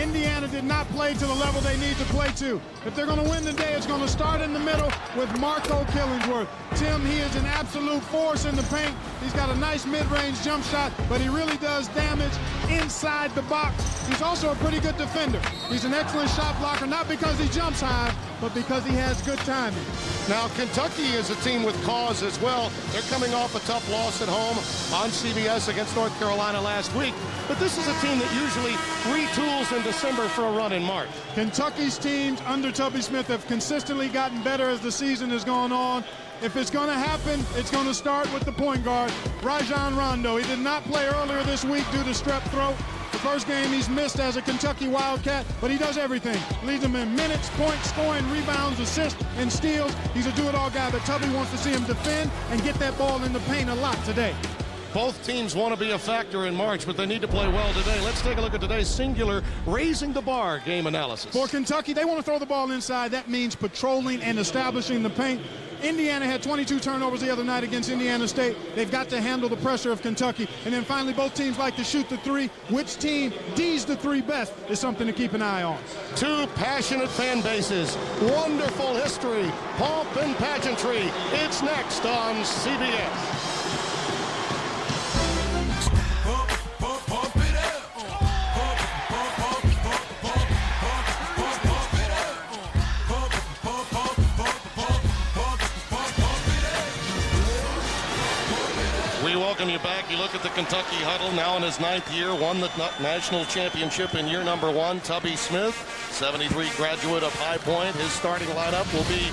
Indiana did not play to the level they need to play to. If they're going to win today, it's going to start in the middle with Marco Killingsworth. Tim, he is an absolute force in the paint. He's got a nice mid-range jump shot, but he really does damage inside the box. He's also a pretty good defender. He's an excellent shot blocker, not because he jumps high, but because he has good timing. Now, Kentucky is a team with cause as well. They're coming off a tough loss at home on CBS against North Carolina last week. But this is a team that usually retools in December for a run in March. Kentucky's teams under Tubby Smith have consistently gotten better as the season has gone on. If it's going to happen, it's going to start with the point guard, Rajon Rondo. He did not play earlier this week due to strep throat. The first game he's missed as a Kentucky Wildcat, but he does everything. Leads them in minutes, points, scoring, rebounds, assists, and steals. He's a do-it-all guy, but Tubby wants to see him defend and get that ball in the paint a lot today. Both teams want to be a factor in March, but they need to play well today. Let's take a look at today's singular raising the bar game analysis. For Kentucky, they want to throw the ball inside. That means patrolling and establishing the paint. Indiana had 22 turnovers the other night against Indiana State. They've got to handle the pressure of Kentucky. And then finally, both teams like to shoot the three. Which team D's the three best is something to keep an eye on. Two passionate fan bases, wonderful history, pomp and pageantry. It's next on CBS. We welcome you back. You look at the Kentucky huddle, now in his 9th year, won the national championship in year number 1. Tubby Smith, 73 graduate of High Point. His starting lineup will be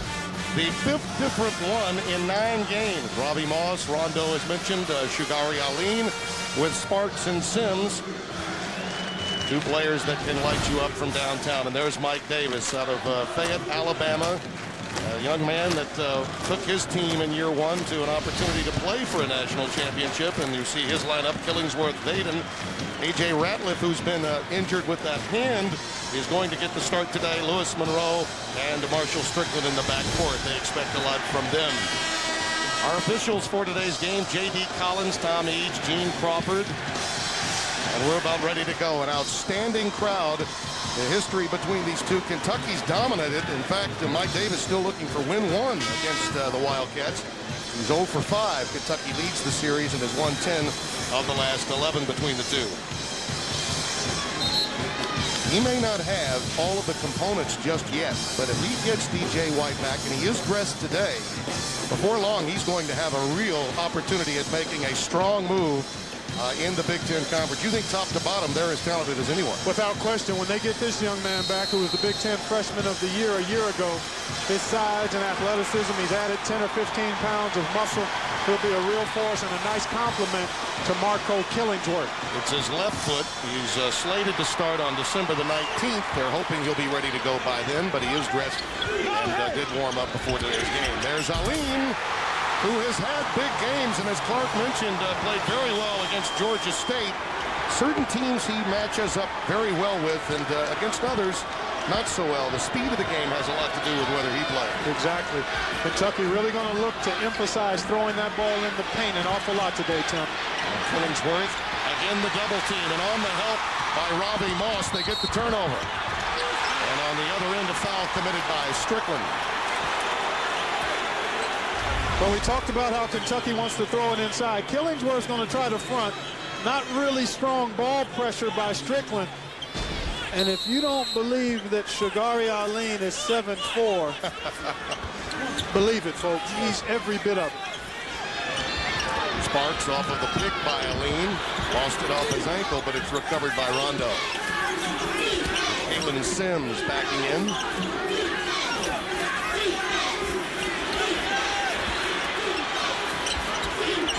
the 5th different one in 9 games. Robbie Moss, Rondo as mentioned, Shugari Aline with Sparks and Sims. 2 players that can light you up from downtown. And there's Mike Davis out of Fayette, Alabama. A young man that took his team in year 1 to an opportunity to play for a national championship. And you see his lineup, Killingsworth, Vaden, A.J. Ratliff, who's been injured with that hand, is going to get the start today. Lewis Monroe and Marshall Strickland in the backcourt. They expect a lot from them. Our officials for today's game, J.D. Collins, Tom Eads, Gene Crawford. And we're about ready to go. An outstanding crowd. The history between these two, Kentucky's dominated. In fact, Mike Davis still looking for win 1 against the Wildcats. He's 0 for 5. Kentucky leads the series and has won 10 of the last 11 between the two. He may not have all of the components just yet, but if he gets DJ White back, and he is dressed today, before long he's going to have a real opportunity at making a strong move in the Big Ten Conference. You think top to bottom they're as talented as anyone? Without question, when they get this young man back, who was the Big Ten Freshman of the Year a year ago, his size and athleticism, he's added 10 or 15 pounds of muscle. He'll be a real force and a nice compliment to Marco Killingsworth. It's his left foot. He's slated to start on December the 19th. They're hoping he'll be ready to go by then, but he is dressed and did warm up before today's game. There's Aline, who has had big games, and as Clark mentioned, played very well against Georgia State. Certain teams he matches up very well with, and against others, not so well. The speed of the game has a lot to do with whether he plays. Exactly. Kentucky really going to look to emphasize throwing that ball in the paint an awful lot today, Tim. Killingsworth, again the double team, and on the help by Robbie Moss, they get the turnover. And on the other end, a foul committed by Strickland. Well, we talked about how Kentucky wants to throw it inside. Killingsworth's going to try to front. Not really strong ball pressure by Strickland. And if you don't believe that Shugari Aline is 7'4", believe it, folks. He's every bit of it. Sparks off of the pick by Aline. Lost it off his ankle, but it's recovered by Rondo. Jalen Sims backing in.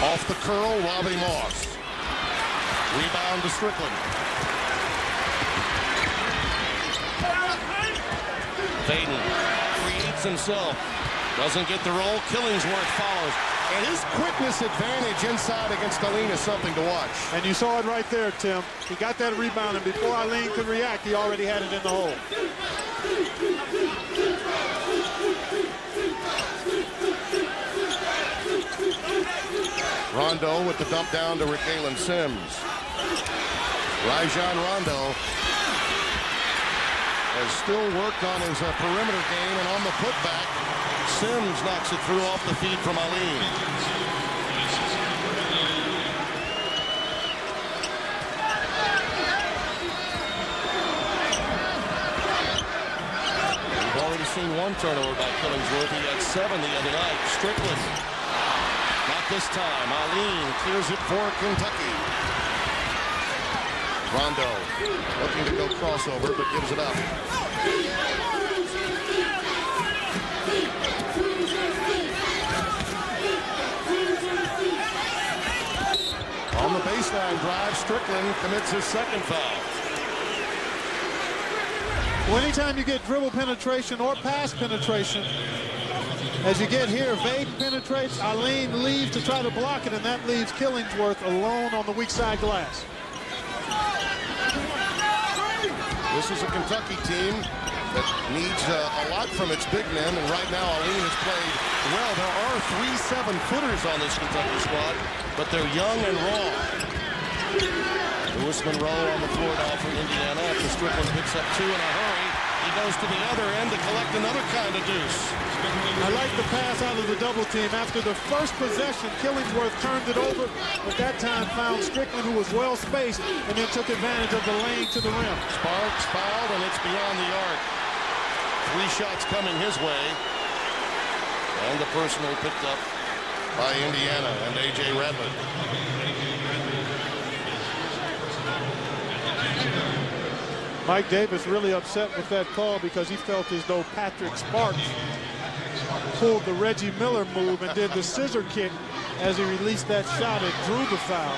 Off the curl, Robbie Moss. Rebound to Strickland. Vaden creates himself. Doesn't get the roll. Killingsworth follows. And his quickness advantage inside against Aline is something to watch. And you saw it right there, Tim. He got that rebound, and before Aline could react, he already had it in the hole. Rondo with the dump down to Rickalen Sims. Rajon Rondo has still worked on his perimeter game, and on the putback, Sims knocks it through off the feed from Alleyne. We've already seen one turnover by Killingsworth. He had 7 the other night. Strickland. Not this time. Alleyne clears it for Kentucky. Rondo looking to go crossover, but gives it up. On the baseline drive, Strickland commits his second foul. Well, anytime you get dribble penetration or pass penetration, as you get here, Vaden penetrates, Alleyne leaves to try to block it, and that leaves Killingsworth alone on the weak side glass. This is a Kentucky team that needs a lot from its big men, and right now Alleyne has played well. There are 3 7-footers on this Kentucky squad, but they're young and raw. Lewis Monroe on the floor now for Indiana after Strickland picks up 2 in a hurry. He goes to the other end to collect another kind of deuce. I like the pass out of the double team. After the first possession, Killingsworth turned it over, but that time found Strickland, who was well spaced, and then took advantage of the lane to the rim. Sparks fouled, and it's beyond the arc. 3 shots coming his way. And the personal picked up by Indiana and A.J. Radley. Mike Davis really upset with that call because he felt as though Patrick Sparks pulled the Reggie Miller move and did the scissor kick as he released that shot and drew the foul.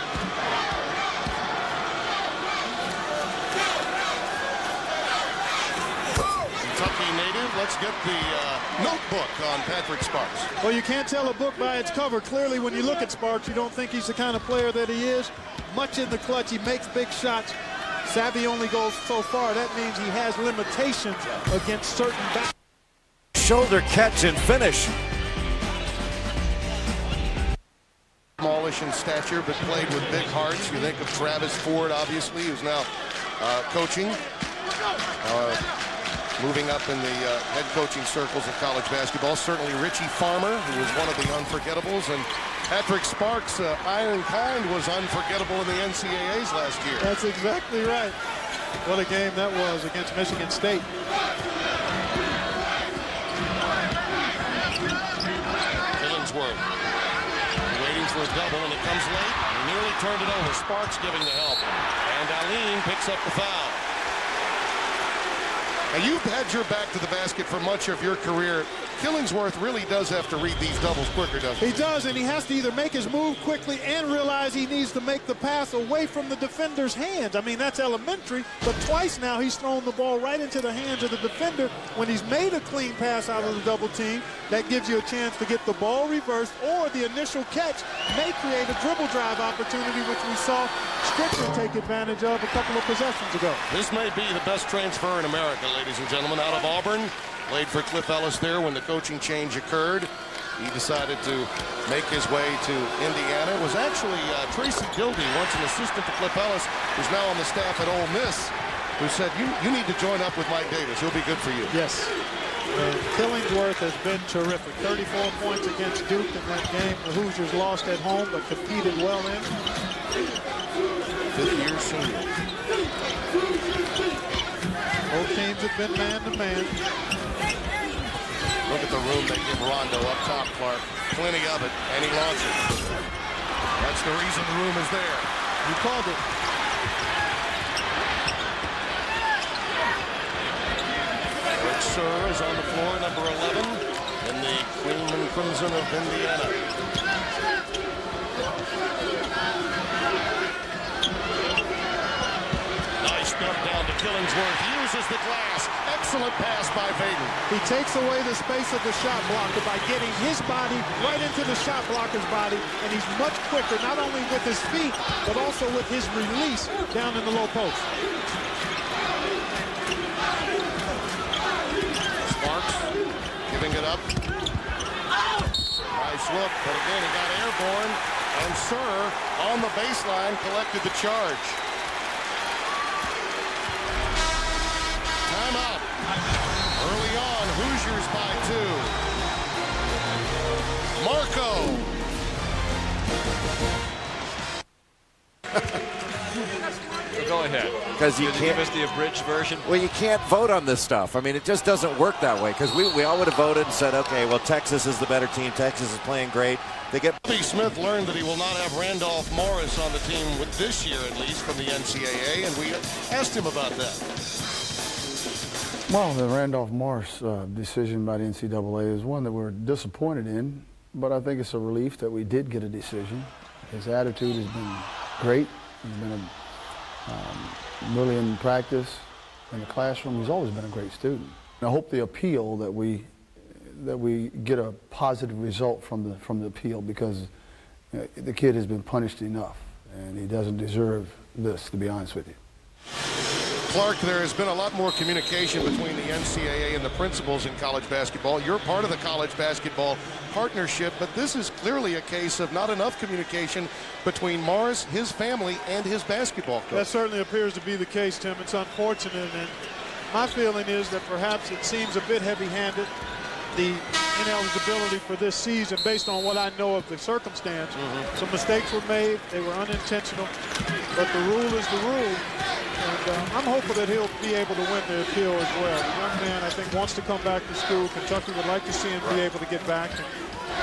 Kentucky native, let's get the notebook on Patrick Sparks. Well, you can't tell a book by its cover. Clearly, when you look at Sparks, you don't think he's the kind of player that he is. Much in the clutch, he makes big shots. Savvy only goes so far. That means he has limitations against certain backs. Shoulder catch and finish. Smallish in stature, but played with big hearts. You think of Travis Ford, obviously, who's now coaching. Moving up in the head coaching circles of college basketball. Certainly Richie Farmer, who was one of the unforgettables. And Patrick Sparks, Iron Kind, was unforgettable in the NCAAs last year. That's exactly right. What a game that was against Michigan State. Killingsworth waiting for a double, and it comes late. He nearly turned it over. Sparks giving the help. And Alleyne picks up the foul. Now, you've had your back to the basket for much of your career. Killingsworth really does have to read these doubles quicker, doesn't he? He does, and he has to either make his move quickly and realize he needs to make the pass away from the defender's hands. I mean, that's elementary, but twice now he's thrown the ball right into the hands of the defender when he's made a clean pass out of the double team. That gives you a chance to get the ball reversed, or the initial catch may create a dribble drive opportunity, which we saw Strickland take advantage of a couple of possessions ago. This may be the best transfer in America, ladies and gentlemen, out of Auburn. Played for Cliff Ellis there when the coaching change occurred. He decided to make his way to Indiana. It was actually Tracy Gildy, once an assistant to Cliff Ellis, who's now on the staff at Ole Miss, who said, you need to join up with Mike Davis. He'll be good for you. Yes. Killingsworth has been terrific. 34 points against Duke in that game. The Hoosiers lost at home, but competed well in. Fifth-year senior. Both teams have been man-to-man. Look at the room they give Rondo up top, Clark. Plenty of it, and he launches. That's the reason the room is there. You called it. Rick Sir is on the floor, number 11, in the Cream and Crimson of Indiana. Nice dump down to Killingsworth. Uses the glass. Excellent pass by Vaden. He takes away the space of the shot blocker by getting his body right into the shot blocker's body, and he's much quicker, not only with his feet, but also with his release down in the low post. Sparks giving it up. Nice look, but again, he got airborne, and Sir on the baseline collected the charge. Timeout. because you can't. Miss the abridged version. Well, you can't vote on this stuff. I mean, it just doesn't work that way because we all would have voted and said, okay, well, Texas is the better team. Texas is playing great. They get. Tubby Smith learned that he will not have Randolph Morris on the team with this year, at least, from the NCAA, and we asked him about that. Well, the Randolph Morris decision by the NCAA is one that we're disappointed in, but I think it's a relief that we did get a decision. His attitude has been great. He's been really in practice, in the classroom. He's always been a great student. And I hope the appeal that we get a positive result from the appeal, because the kid has been punished enough, and he doesn't deserve this, to be honest with you. Clark, there has been a lot more communication between the NCAA and the principals in college basketball. You're part of the college basketball partnership, but this is clearly a case of not enough communication between Morris, his family, and his basketball coach. That certainly appears to be the case, Tim. It's unfortunate, and my feeling is that perhaps it seems a bit heavy-handed, the ineligibility for this season, based on what I know of the circumstance. Some mistakes were made. They were unintentional, but the rule is the rule. And I'm hopeful that he'll be able to win the appeal as well. The young man, I think, wants to come back to school. Kentucky would like to see him be able to get back, and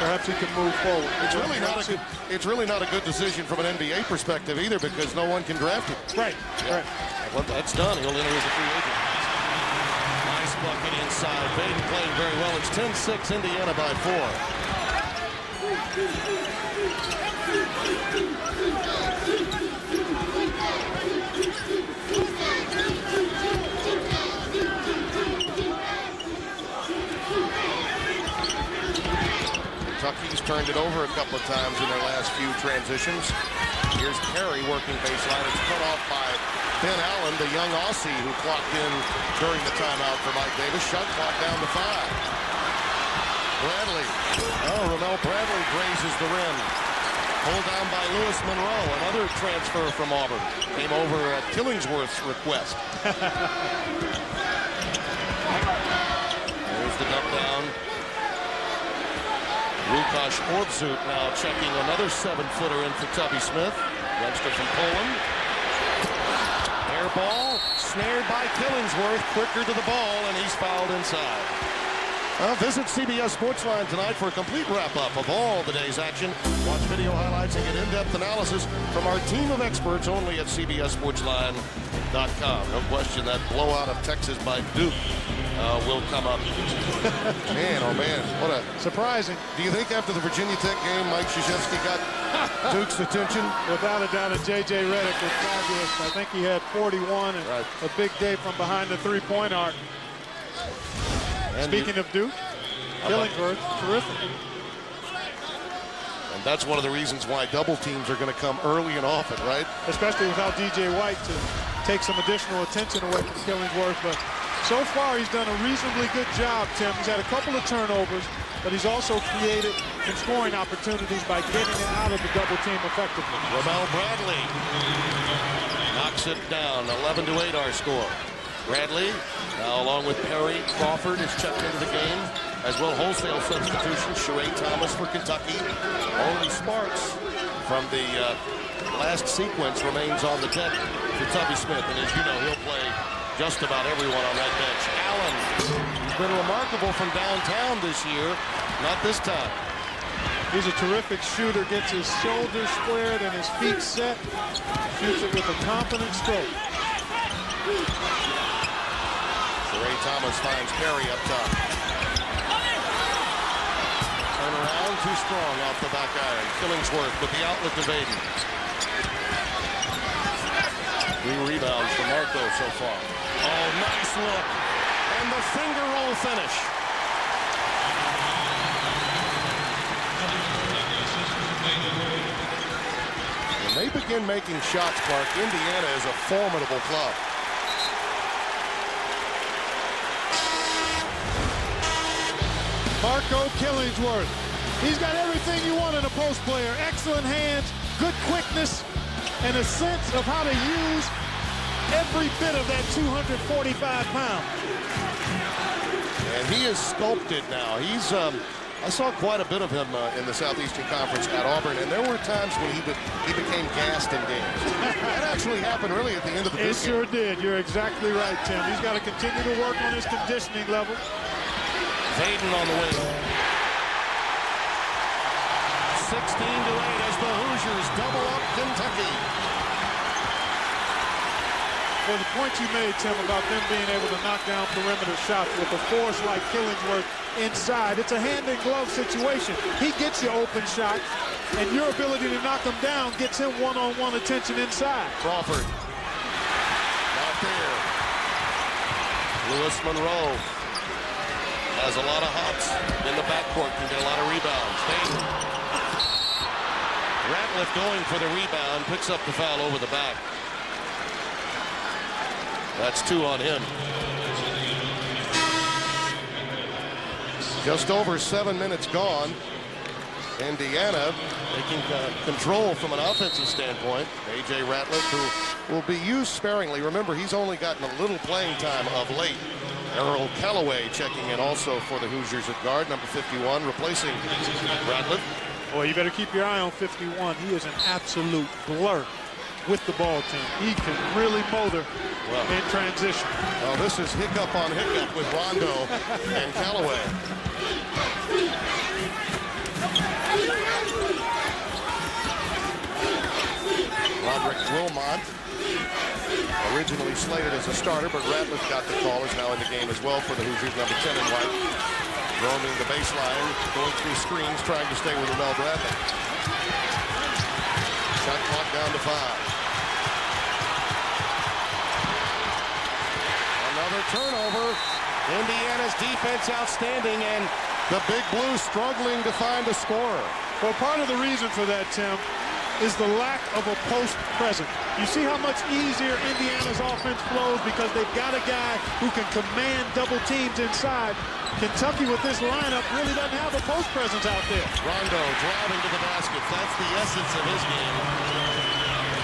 perhaps he can move forward. It's really not a good decision from an NBA perspective either, because no one can draft him. Right, right. Well, that's done. He'll enter as a free agent. Nice bucket inside. Baden playing very well. It's 10-6, Indiana by 4. Kentucky's turned it over a couple of times in their last few transitions. Here's Perry working baseline. It's cut off by Ben Allen, the young Aussie who clocked in during the timeout for Mike Davis. Shot clock down to 5. Bradley. Oh, Ramel Bradley grazes the rim. Pulled down by Lewis Monroe, another transfer from Auburn. Came over at Killingsworth's request. There's the dump down. Łukasz Ordzut now checking another 7-footer in for Tubby Smith. Webster from Poland. Air ball, snared by Killingsworth, quicker to the ball, and he's fouled inside. Visit CBS Sportsline tonight for a complete wrap-up of all the day's action. Watch video highlights and get in-depth analysis from our team of experts only at CBSSportsline.com. No question that blowout of Texas by Duke will come up. Man, oh man, what a... Surprising. Do you think after the Virginia Tech game, Mike Krzyzewski got Duke's attention? Without a doubt, J.J. Redick was fabulous. I think he had 41 and a big day from behind the three-point arc. Speaking of Duke, Killingsworth, terrific. And that's one of the reasons why double teams are going to come early and often, right? Especially without D.J. White to take some additional attention away from Killingsworth. But so far, he's done a reasonably good job, Tim. He's had a couple of turnovers, but he's also created some scoring opportunities by getting it out of the double team effectively. Ramel Bradley knocks it down. 11-8 our score. Bradley, now along with Perry, Crawford is checked into the game. As well, wholesale substitution, Sheree Thomas for Kentucky. Only Sparks from the last sequence remains on the deck for Tubby Smith. And as you know, he'll play just about everyone on that bench. Allen, he's been remarkable from downtown this year. Not this time. He's a terrific shooter, gets his shoulders squared and his feet set. Shoots it with a confident stroke. Ray Thomas finds Perry up top. Turn around, too strong off the back iron. Killingsworth with the outlet to Baden. 3 rebounds for Marco so far. Oh, nice look. And the finger roll finish. When they begin making shots, Clark, Indiana is a formidable club. Marco Killingsworth. He's got everything you want in a post player. Excellent hands, good quickness, and a sense of how to use every bit of that 245 pounds. And he is sculpted now. I saw quite a bit of him in the Southeastern Conference at Auburn, and there were times when he became gassed in games. That actually happened really at the end of the It sure did. You're exactly right, Tim. He's got to continue to work on his conditioning level. Vaden on the wing. 16-8 as the Hoosiers double up Kentucky. For the point you made, Tim, about them being able to knock down perimeter shots with a force like Killingsworth inside, it's a hand-in-glove situation. He gets you open shot, and your ability to knock him down gets him one-on-one attention inside. Crawford. Out there. Lewis Monroe has a lot of hops in the backcourt, can get a lot of rebounds. Vaden. Ratliff going for the rebound, picks up the foul over the back. That's 2 on him. Just over 7 minutes gone. Indiana taking control from an offensive standpoint. A.J. Ratliff, who will be used sparingly. Remember, he's only gotten a little playing time of late. Errol Callaway checking in also for the Hoosiers at guard, number 51, replacing Ratliff. Boy, you better keep your eye on 51. He is an absolute blur with the ball, Tim. He can really motor in transition. Well, this is hiccup on hiccup with Rondo and Callaway. Roderick Wilmot, originally slated as a starter, but Ratliff got the call, is now in the game as well for the Hoosiers, number 10 in white. Roaming the baseline, going through screens, trying to stay with Mel Bradley. Shot clock down to 5. Another turnover. Indiana's defense outstanding, and the Big Blue struggling to find a scorer. Well, part of the reason for that, Tim, is the lack of a post present. You see how much easier Indiana's offense flows because they've got a guy who can command double teams inside. Kentucky with this lineup really doesn't have a post presence out there. Rondo driving to the basket. That's the essence of his game.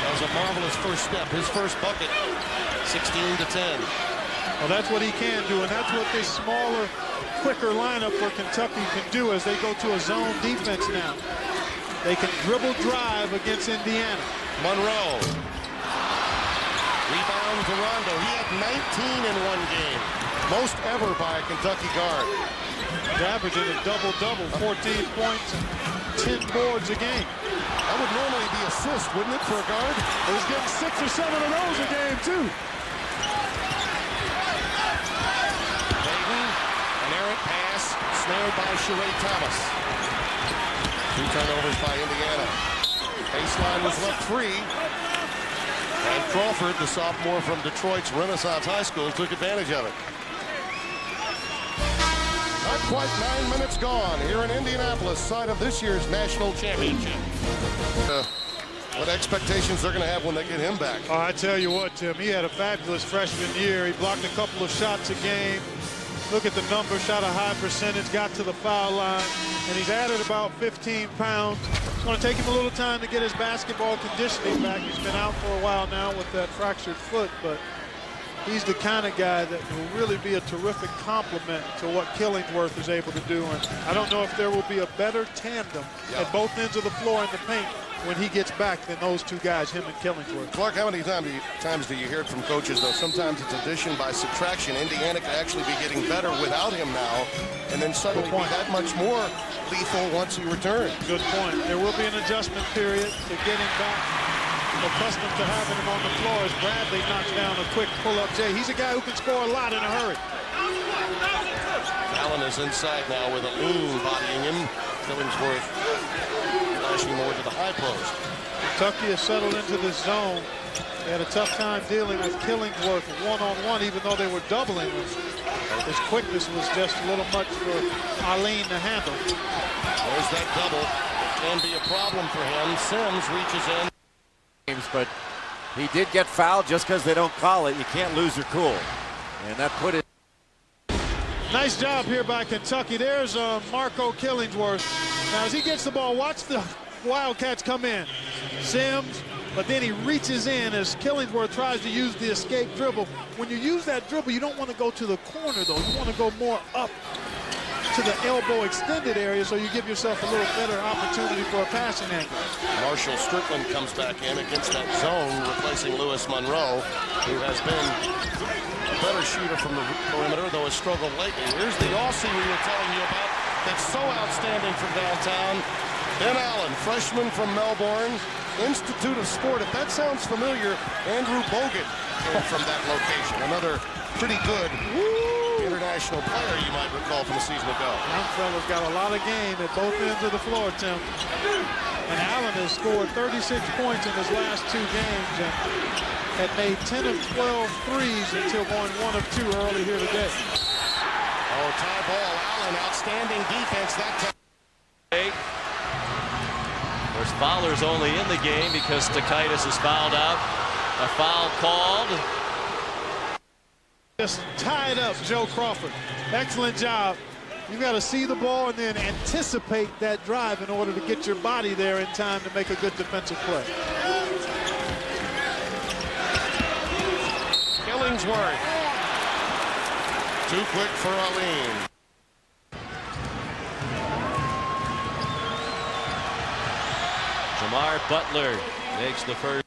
That was a marvelous first step. His first bucket, 16-10. Well, that's what he can do, and that's what this smaller, quicker lineup for Kentucky can do as they go to a zone defense now. They can dribble drive against Indiana. Monroe. Rebound to Rondo. He had 19 in one game. Most ever by a Kentucky guard. He's averaging a double-double, 14 points, 10 boards a game. That would normally be assist, wouldn't it, for a guard? He's getting 6 or 7 of those a game, too. Vaden, an errant pass, snared by Sheree Thomas. 2 turnovers by Indiana. Baseline was left free. And Crawford, the sophomore from Detroit's Renaissance High School, took advantage of it. Not quite 9 minutes gone here in Indianapolis, site of this year's national championship. What expectations they're going to have when they get him back? Oh, I tell you what, Tim, he had a fabulous freshman year. He blocked a couple of shots a game. Look at the numbers, shot a high percentage, got to the foul line, and he's added about 15 pounds. It's going to take him a little time to get his basketball conditioning back. He's been out for a while now with that fractured foot, but he's the kind of guy that will really be a terrific complement to what Killingsworth is able to do. And I don't know if there will be a better tandem at both ends of the floor in the paint when he gets back than those two guys, him and Killingsworth. Clark, how many times do you hear it from coaches, though? Sometimes it's addition by subtraction. Indiana could actually be getting better without him now, and then suddenly be that much more lethal once he returns. Good point. There will be an adjustment period to getting back accustomed to having him on the floor as Bradley knocks down a quick pull-up J. He's a guy who can score a lot in a hurry. Allen is inside now with a loon bodying him. Killingsworth flashing more to the high post. Kentucky has settled into this zone. They had a tough time dealing with Killingsworth one-on-one, even though they were doubling him. His quickness was just a little much for Eileen to handle. There's that double. It can be a problem for him. Sims reaches in. But he did get fouled. Just because they don't call it, you can't lose your cool. And that put it. Nice job here by Kentucky. There's Marco Killingsworth. Now, as he gets the ball, watch the Wildcats come in. Sims, but then he reaches in as Killingsworth tries to use the escape dribble. When you use that dribble, you don't want to go to the corner, though. You want to go more up to the elbow extended area so you give yourself a little better opportunity for a passing angle. Marshall Strickland comes back in against that zone, replacing Lewis Monroe, who has been a better shooter from the perimeter, though has struggled lately. Here's the Aussie we were telling you about that's so outstanding from downtown. Ben Allen, freshman from Melbourne, Institute of Sport. If that sounds familiar, Andrew Bogut came from that location. Another pretty good international player you might recall from a season ago. Young fella's got a lot of game at both ends of the floor, Tim. And Allen has scored 36 points in his last 2 games and had made 10 of 12 threes until going 1 of 2 early here today. Oh, tie ball. Allen, outstanding defense that time. There's Fowler's only in the game because Stakaitis is fouled out. A foul called. Just tied up Joe Crawford. Excellent job. You've got to see the ball and then anticipate that drive in order to get your body there in time to make a good defensive play. Killingsworth. Too quick for Aline. Jamar Butler makes the first.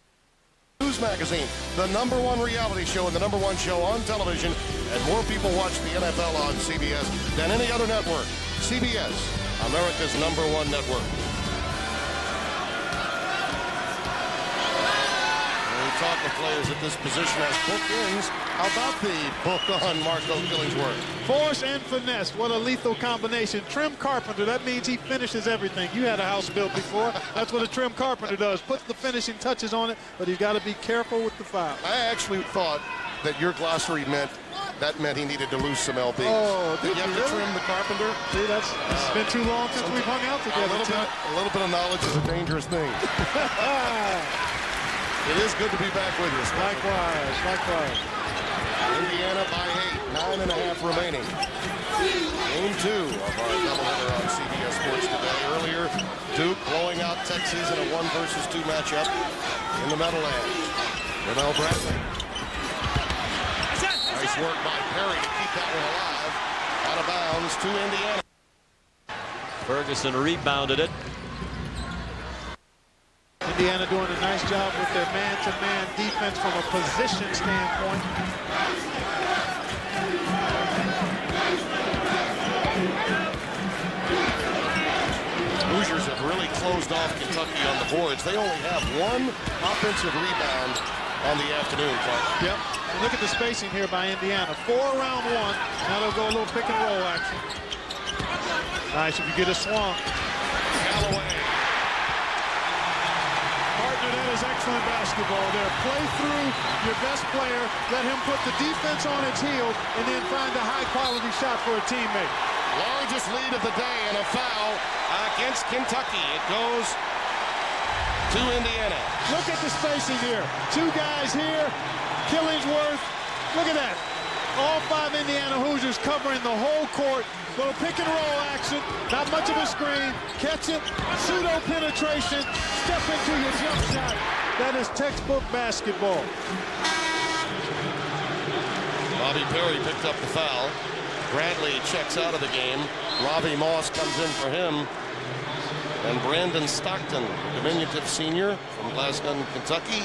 News Magazine, the #1 reality show and the #1 show on television, and more people watch the NFL on CBS than any other network. CBS, America's #1 network. When we talk to players at this position as bookends, how about the book on Marco Killingsworth? Force and finesse, what a lethal combination. Trim carpenter, that means he finishes everything. You had a house built before. That's what a trim carpenter does. Puts the finishing touches on it, but he's got to be careful with the foul. I actually thought that your glossary meant he needed to lose some LBs. Oh, did you have to trim the carpenter? See, it's been too long since we've hung out together. A little bit of knowledge is a dangerous thing. It is good to be back with you. Likewise. Indiana by 8, 9.5 remaining. Game 2 of our doubleheader on CBS Sports today. Earlier, Duke blowing out Texas in a 1-versus-2 matchup in the Meadowlands. Ramel Bradley. Nice work by Perry to keep that one alive. Out of bounds to Indiana. Ferguson rebounded it. Indiana doing a nice job with their man-to-man defense from a position standpoint. Hoosiers have really closed off Kentucky on the boards. They only have 1 offensive rebound on the afternoon, Clark. Yep. And look at the spacing here by Indiana. 4 around 1. Now they'll go a little pick and roll action. Nice if you get a swamp. Callaway. That is excellent basketball there. Play through your best player, let him put the defense on its heels, and then find a high-quality shot for a teammate. Largest lead of the day and a foul against Kentucky. It goes to Indiana. Look at the spacing here. 2 guys here. Killingsworth. Look at that. All 5 Indiana Hoosiers covering the whole court. Little pick and roll action. Not much of a screen. Catch it. Pseudo penetration. Step into your jump shot. That is textbook basketball. Bobby Perry picked up the foul. Bradley checks out of the game. Robbie Moss comes in for him. And Brandon Stockton, diminutive senior from Glasgow, Kentucky,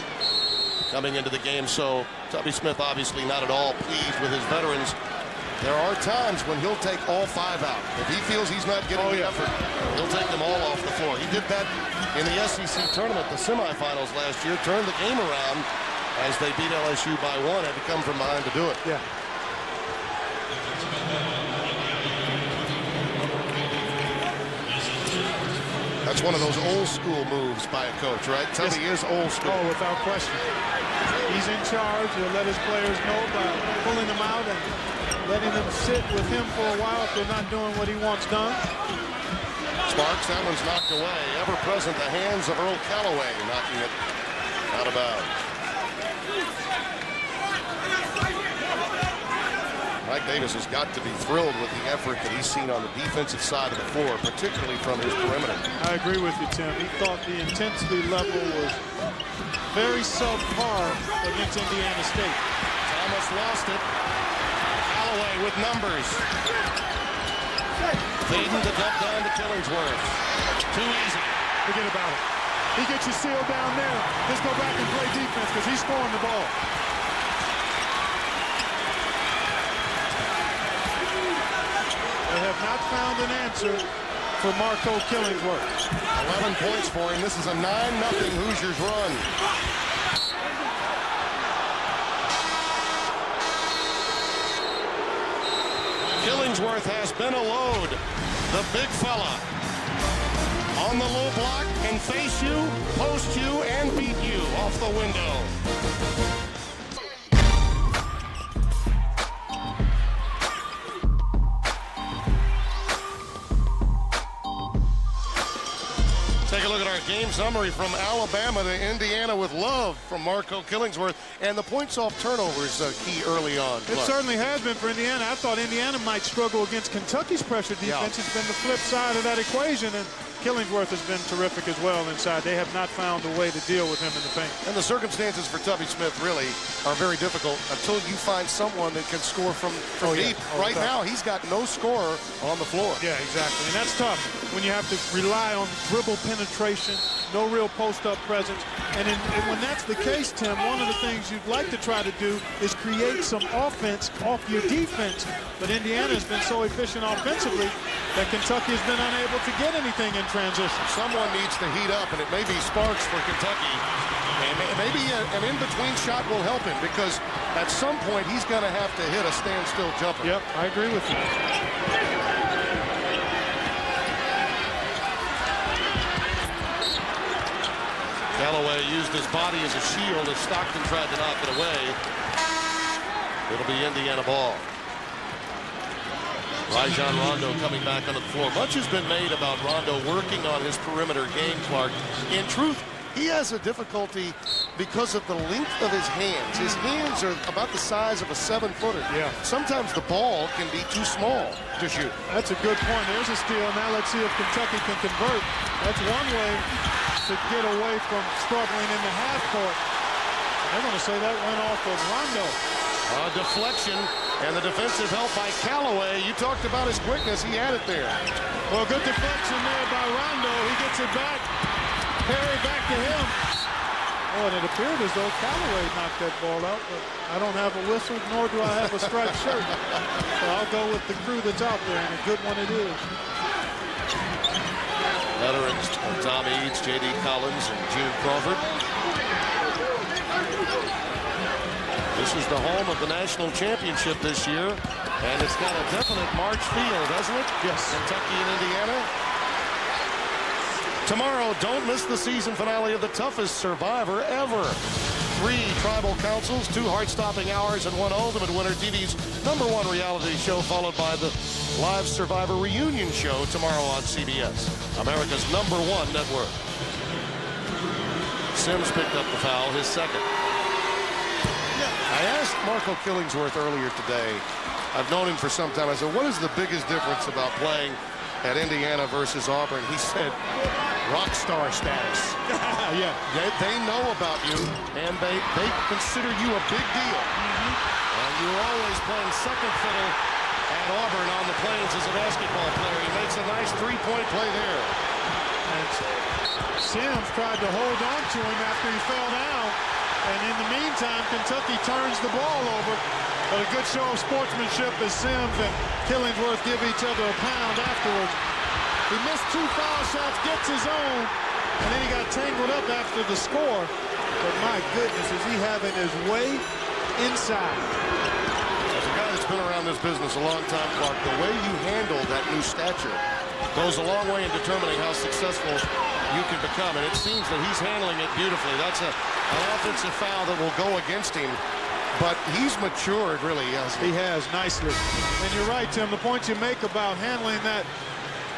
coming into the game. So Tubby Smith obviously not at all pleased with his veterans. There are times when he'll take all 5 out. If he feels he's not getting the effort, he'll take them all off the floor. He did that in the SEC tournament, the semifinals last year, turned the game around as they beat LSU by 1, had to come from behind to do it. Yeah. That's one of those old school moves by a coach, right? Tubby is old school. Oh, without question. He's in charge. He'll let his players know by pulling them out and letting them sit with him for a while if they're not doing what he wants done. Sparks, that one's knocked away. Ever present, the hands of Earl Callaway, knocking it out of bounds. Mike Davis has got to be thrilled with the effort that he's seen on the defensive side of the floor, particularly from his perimeter. I agree with you, Tim. He thought the intensity level was very subpar against Indiana State. Thomas lost it. Callaway with numbers. Feeding the dump down to Killingsworth. Too easy. Forget about it. He gets you sealed down there. Just go back and play defense because he's scoring the ball. They have not found an answer for Marco Killingsworth. 11 points for him. This is a 9-0 Hoosiers run. Killingsworth has been a load. The big fella on the low block can face you, post you, and beat you off the window. Take a look at our game summary from Alabama to Indiana with love from Marco Killingsworth. And the points off turnovers key early on. It certainly has been for Indiana. I thought Indiana might struggle against Kentucky's pressure defense. It's been the flip side of that equation. And Killingsworth has been terrific as well inside. They have not found a way to deal with him in the paint. And the circumstances for Tubby Smith really are very difficult until you find someone that can score from deep. Right now, he's got no scorer on the floor. Yeah, exactly. And that's tough when you have to rely on dribble penetration, no real post-up presence. And when that's the case, Tim, one of the things you'd like to try to do is create some offense off your defense. But Indiana has been so efficient offensively that Kentucky has been unable to get anything in transition. Someone needs to heat up, and it may be Sparks for Kentucky. And maybe an in-between shot will help him because at some point he's going to have to hit a standstill jumper. Yep, I agree with you. Callaway used his body as a shield as Stockton tried to knock it away. It'll be Indiana ball. Rajon Rondo coming back onto the floor. Much has been made about Rondo working on his perimeter game, Clark. In truth, he has a difficulty because of the length of his hands. His hands are about the size of a 7-footer. Yeah. Sometimes the ball can be too small to shoot. That's a good point. There's a steal. Now let's see if Kentucky can convert. That's one way to get away from struggling in the half court. They're going to say that went off of Rondo. Deflection and the defensive help by Callaway. You talked about his quickness. He had it there. Well, good deflection there by Rondo. He gets it back. Perry back to him. Oh, and it appeared as though Callaway knocked that ball out, but I don't have a whistle, nor do I have a striped shirt. So I'll go with the crew that's out there, and a good one it is. Veterans Tom Eads, J.D. Collins, and June Crawford. This is the home of the national championship this year, and it's got a definite March feel, doesn't it? Yes. Kentucky and Indiana. Tomorrow, don't miss the season finale of The Toughest Survivor Ever. 3 tribal councils, 2 heart-stopping hours, and 1 Ultimate Winner, TV's #1 reality show, followed by the live Survivor reunion show tomorrow on CBS, America's #1 network. Sims picked up the foul, his second. I asked Marco Killingsworth earlier today. I've known him for some time. I said, what is the biggest difference about playing at Indiana versus Auburn? He said, rock star status. Yeah. They know about you, and they consider you a big deal. And you're always playing second fiddle at Auburn on the Plains as a basketball player. He makes a nice 3-point play there. And Sims tried to hold on to him after he fell down. And in the meantime, Kentucky turns the ball over. But a good show of sportsmanship as Sims and Killingsworth give each other a pound afterwards. He missed 2 foul shots, gets his own, and then he got tangled up after the score. But my goodness, is he having his way inside. As a guy that's been around this business a long time, Clark, the way you handle that new stature goes a long way in determining how successful you can become, and it seems that he's handling it beautifully. That's an offensive foul that will go against him, but he's matured, really, hasn't he? He has, nicely. And you're right, Tim, the point you make about handling that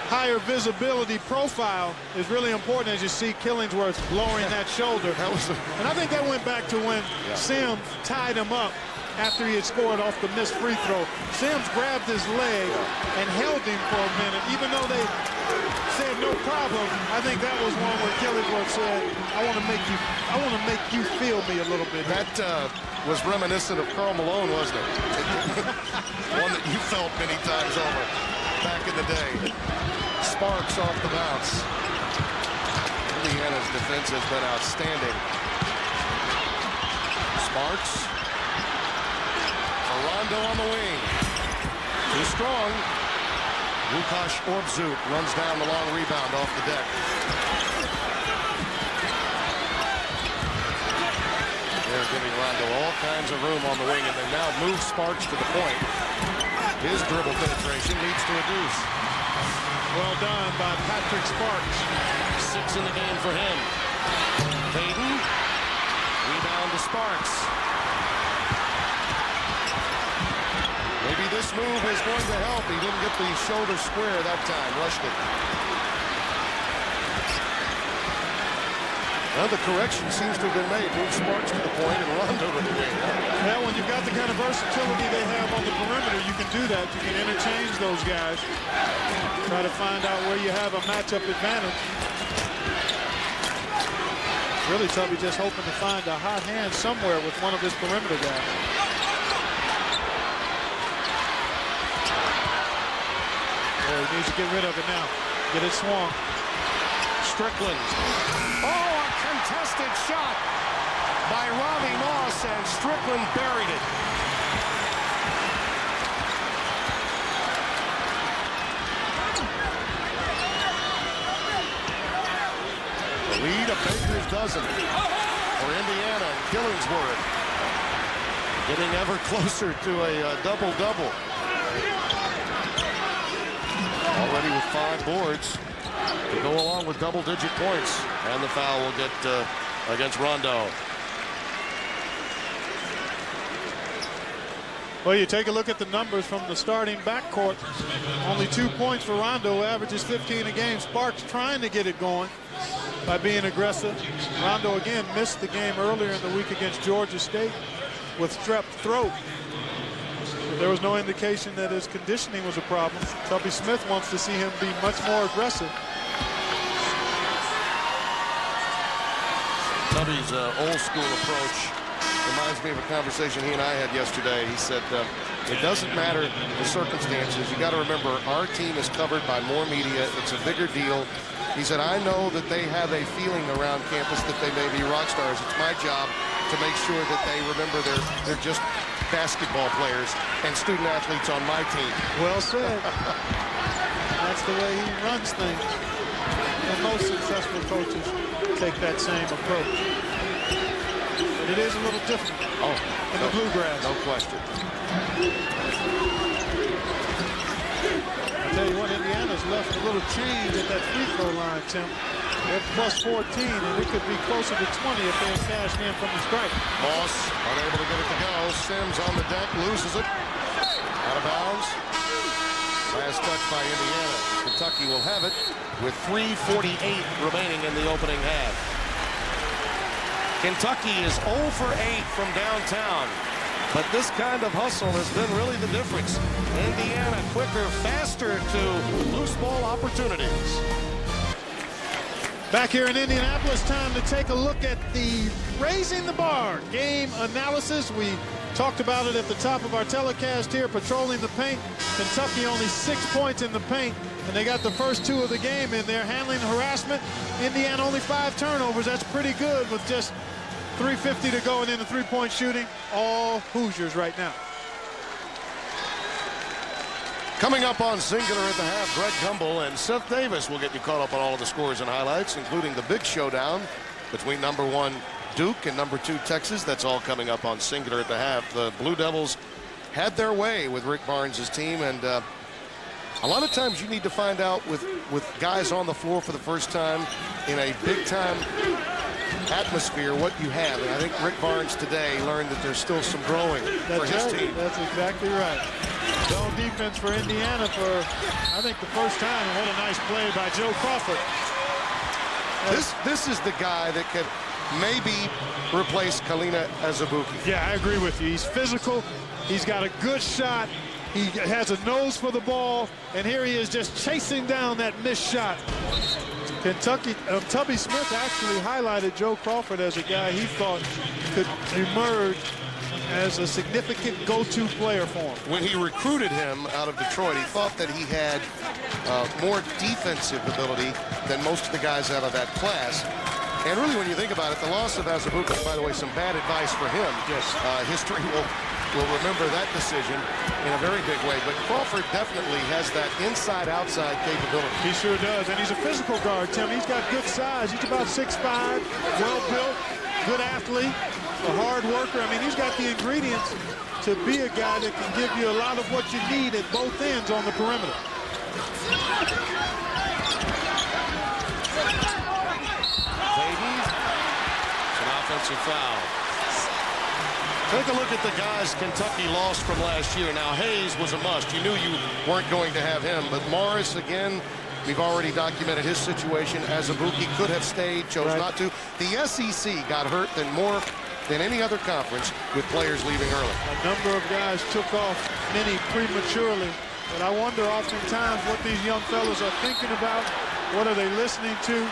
higher visibility profile is really important as you see Killingsworth lowering that shoulder. And I think that went back to when Sims tied him up after he had scored off the missed free throw. Sims grabbed his leg and held him for a minute, even though they said no problem. I think that was one where Killingsworth said, I want to make you feel me a little bit. That was reminiscent of Karl Malone, wasn't it? One that you felt many times over back in in the day. Sparks off the bounce. Indiana's defense has been outstanding. Sparks. Rondo on the wing. Too strong. Łukasz Orbzuk runs down the long rebound off the deck. They're giving Rondo all kinds of room on the wing, and they now move Sparks to the point. His dribble penetration leads to a deuce. Well done by Patrick Sparks. 6 in the game for him. Payton. Rebound to Sparks. Maybe this move is going to help. He didn't get the shoulder square that time. Rushed it. Well, the correction seems to have been made. Move Sparks to the point and Rondo to the wing. Well, when you've got the kind of versatility they have on the perimeter, you can do that. You can interchange those guys. Try to find out where you have a matchup advantage. Really, Tubby just hoping to find a hot hand somewhere with one of his perimeter guys. Oh, he needs to get rid of it now. Get it swung. Strickland. Oh, a contested shot by Robbie Moss, and Strickland buried it. The lead, a baker's dozen for Indiana and Killingsworth. Getting ever closer to a double-double. Already with 5 boards to go along with double-digit points. And the foul will get against Rondo. Well, you take a look at the numbers from the starting backcourt. Only 2 points for Rondo, averages 15 a game. Sparks trying to get it going by being aggressive. Rondo again missed the game earlier in the week against Georgia State with strep throat. There was no indication that his conditioning was a problem. Tubby Smith wants to see him be much more aggressive. Tubby's old school approach reminds me of a conversation he and I had yesterday. He said, it doesn't matter the circumstances. You got to remember, our team is covered by more media. It's a bigger deal. He said, I know that they have a feeling around campus that they may be rock stars. It's my job to make sure that they remember they're just basketball players and student athletes on my team. Well said. That's the way he runs things. And most successful coaches take that same approach. But it is a little different in the bluegrass. No question. I tell you what, Indiana's left a little change at that free throw line, Tim. They're plus 14, and it could be closer to 20 if they had cashed in from the strike. Moss unable to get it to go. Sims on the deck, loses it. Out of bounds. Last touch by Indiana. Kentucky will have it with 3:48 remaining in the opening half. Kentucky is 0 for 8 from downtown. But this kind of hustle has been really the difference. Indiana quicker, faster to loose ball opportunities. Back here in Indianapolis, time to take a look at the Raising the Bar game analysis. We talked about it at the top of our telecast here, patrolling the paint. Kentucky only 6 points in the paint, and they got the first 2 of the game in there, handling harassment. Indiana only 5 turnovers. That's pretty good with just 3:50 to go and in the three-point shooting. All Hoosiers right now. Coming up on Singular at the half, Greg Gumbel and Seth Davis will get you caught up on all of the scores and highlights, including the big showdown between #1 Duke and #2 Texas. That's all coming up on Singular at the half. The Blue Devils had their way with Rick Barnes' team, and a lot of times you need to find out with guys on the floor for the first time in a big-time atmosphere what you have. And I think Rick Barnes today learned that there's still some growing for his team. That's exactly right. Zone defense for Indiana for, I think, the first time. What a nice play by Joe Crawford. This is the guy that could maybe replace Kalina Azubuike. Yeah, I agree with you. He's physical. He's got a good shot. He has a nose for the ball. And here he is just chasing down that missed shot. Kentucky, Tubby Smith actually highlighted Joe Crawford as a guy he thought could emerge as a significant go-to player for him. When he recruited him out of Detroit, he thought that he had more defensive ability than most of the guys out of that class. And really, when you think about it, the loss of Azubuike, by the way, some bad advice for him. Yes. History will remember that decision in a very big way. But Crawford definitely has that inside-outside capability. He sure does, and he's a physical guard, Tim. He's got good size. He's about 6'5", well-built, good athlete, a hard worker. I mean, he's got the ingredients to be a guy that can give you a lot of what you need at both ends on the perimeter. Offensive foul. Take a look at the guys Kentucky lost from last year. Now, Hayes was a must. You knew you weren't going to have him. But Morris, again, we've already documented his situation. Azubuike could have stayed, chose not to. The SEC got hurt more than any other conference with players leaving early. A number of guys took off, many prematurely. But I wonder oftentimes what these young fellas are thinking about. What are they listening to?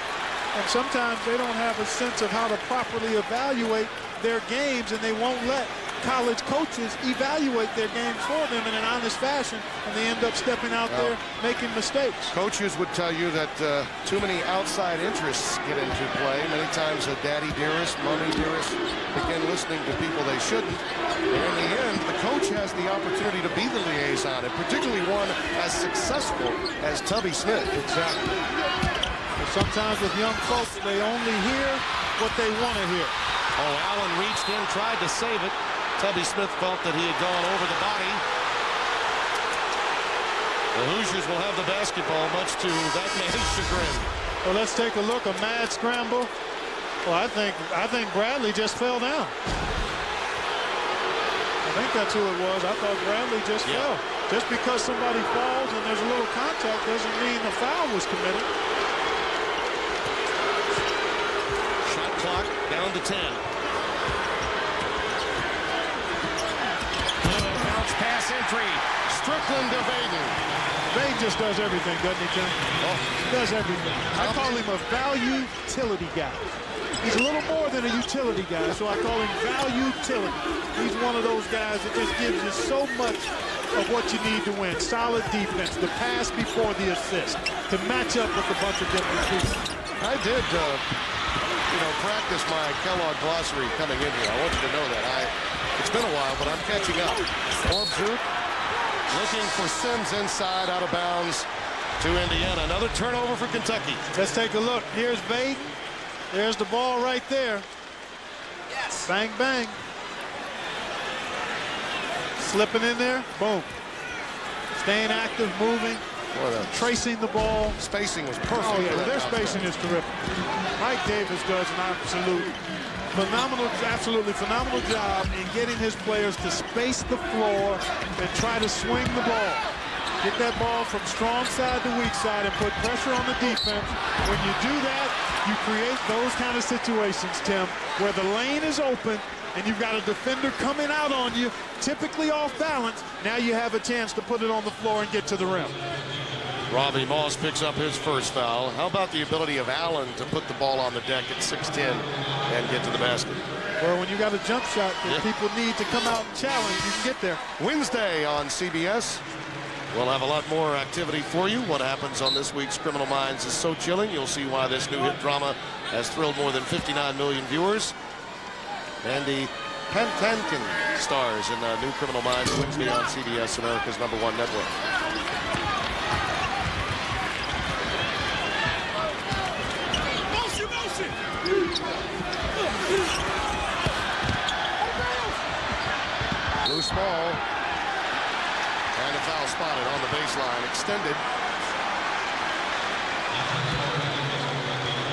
And sometimes they don't have a sense of how to properly evaluate their games, and they won't let college coaches evaluate their games for them in an honest fashion, and they end up stepping out there making mistakes. Coaches would tell you that too many outside interests get into play. Many times a daddy dearest, mommy dearest begin listening to people they shouldn't. And in the end, the coach has the opportunity to be the liaison, and particularly one as successful as Tubby Smith. Exactly. Sometimes with young folks, they only hear what they want to hear. Oh, Allen reached in, tried to save it. Tubby Smith felt that he had gone over the body. The Hoosiers will have the basketball, much to that man's chagrin. Well, let's take a look. A mad scramble. Well, I think Bradley just fell down. I think that's who it was. I thought Bradley just fell. Just because somebody falls and there's a little contact doesn't mean the foul was committed. Clock down to 10. Bounce pass entry. Strickland to Vaden. Vaden just does everything, doesn't he, Tim? Oh. He does everything. I call him a value-utility guy. He's a little more than a utility guy, so I call him value-utility. He's one of those guys that just gives you so much of what you need to win. Solid defense, the pass before the assist, to match up with a bunch of different people. I did practice my Kellogg glossary coming in here. I want you to know that. It's been a while, but I'm catching up. Zook looking for Sims inside, out of bounds to Indiana. Another turnover for Kentucky. Let's take a look. Here's Vaden. There's the ball right there. Yes. Bang, bang. Slipping in there. Boom. Staying active, moving. Tracing the ball. Spacing was perfect. Oh, yeah, their spacing is terrific. Mike Davis does an absolutely phenomenal job in getting his players to space the floor and try to swing the ball. Get that ball from strong side to weak side and put pressure on the defense. When you do that, you create those kind of situations, Tim, where the lane is open and you've got a defender coming out on you, typically off balance. Now you have a chance to put it on the floor and get to the rim. Robbie Moss picks up his first foul. How about the ability of Allen to put the ball on the deck at 6'10" and get to the basket? Well, when you got a jump shot that people need to come out and challenge, you can get there. Wednesday on CBS. We'll have a lot more activity for you. What happens on this week's Criminal Minds is so chilling. You'll see why this new hit drama has thrilled more than 59 million viewers. Andy Pantankin stars in New Criminal Minds Wednesday on CBS, America's #1 network. Loose ball. And a foul spotted on the baseline. Extended.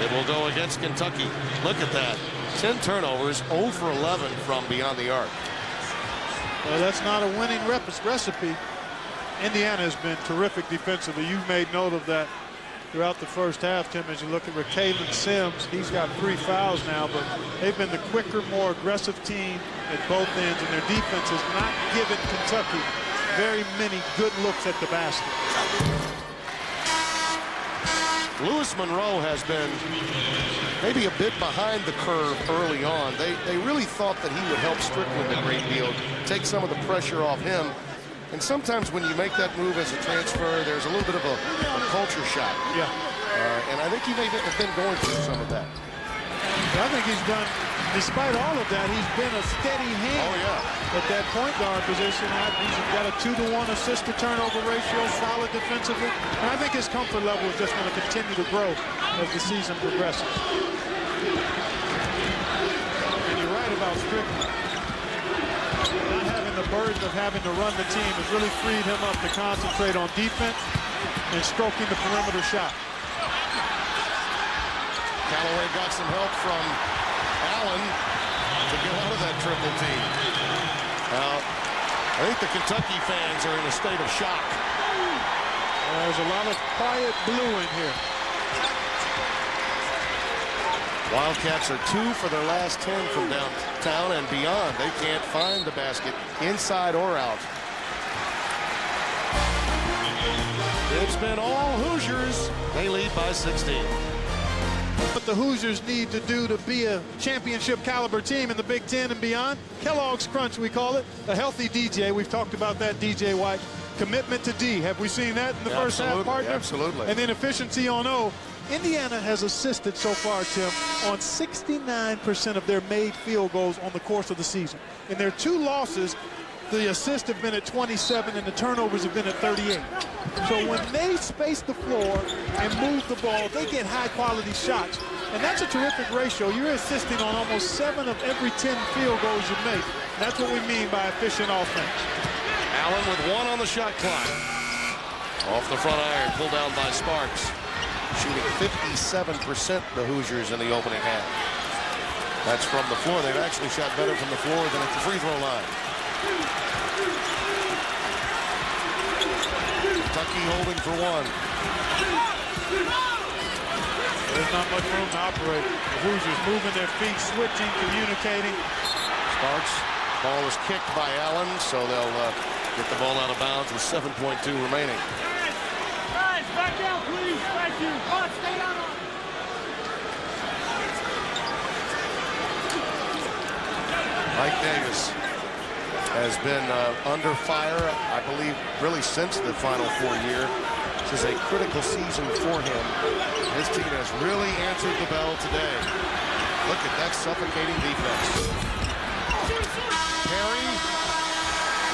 It will go against Kentucky. Look at that. 10 turnovers, 0 for 11 from beyond the arc. Well, that's not a winning recipe. Indiana has been terrific defensively. You've made note of that throughout the first half, Tim, as you look at Rakalen Sims. He's got 3 fouls now, but they've been the quicker, more aggressive team at both ends, and their defense has not given Kentucky very many good looks at the basket. Lewis Monroe has been maybe a bit behind the curve early on. They really thought that he would help Strickland a great deal, take some of the pressure off him. And sometimes when you make that move as a transfer, there's a little bit of a culture shock. Yeah. And I think he may have been going through some of that. I think he's done, despite all of that, he's been a steady hand at that point guard position. He's got a 2-to-1 assist to turnover ratio, solid defensively. And I think his comfort level is just going to continue to grow as the season progresses. And you're right about Strickland. Not having the burden of having to run the team has really freed him up to concentrate on defense and stroking the perimeter shot. Callaway got some help from Allen to get out of that triple team. Now, I think the Kentucky fans are in a state of shock. There's a lot of quiet blue in here. Wildcats are 2 for their last 10 from downtown and beyond. They can't find the basket inside or out. It's been all Hoosiers. They lead by 16. What the Hoosiers need to do to be a championship caliber team in the Big Ten and beyond. Kellogg's Crunch, we call it. A healthy DJ. We've talked about that, DJ White. Commitment to D. Have we seen that in the first half, partner? Absolutely. And then efficiency on O. Indiana has assisted so far, Tim, on 69% of their made field goals on the course of the season. In their 2 losses, the assists have been at 27 and the turnovers have been at 38. So when they space the floor and move the ball, they get high-quality shots. And that's a terrific ratio. You're assisting on almost 7 of every 10 field goals you make. That's what we mean by efficient offense. Allen with 1 on the shot clock. Off the front iron, pulled down by Sparks. Shooting 57% the Hoosiers in the opening half. That's from the floor. They've actually shot better from the floor than at the free throw line. Kentucky holding for 1. There's not much room to operate. The Hoosiers moving their feet, switching, communicating. Sparks, ball is kicked by Allen, so they'll get the ball out of bounds with 7.2 remaining. Guys, back down, please. Thank you. Stay down. Mike Davis has been under fire, I believe, really since the Final Four year. This is a critical season for him. His team has really answered the bell today. Look at that suffocating defense. Perry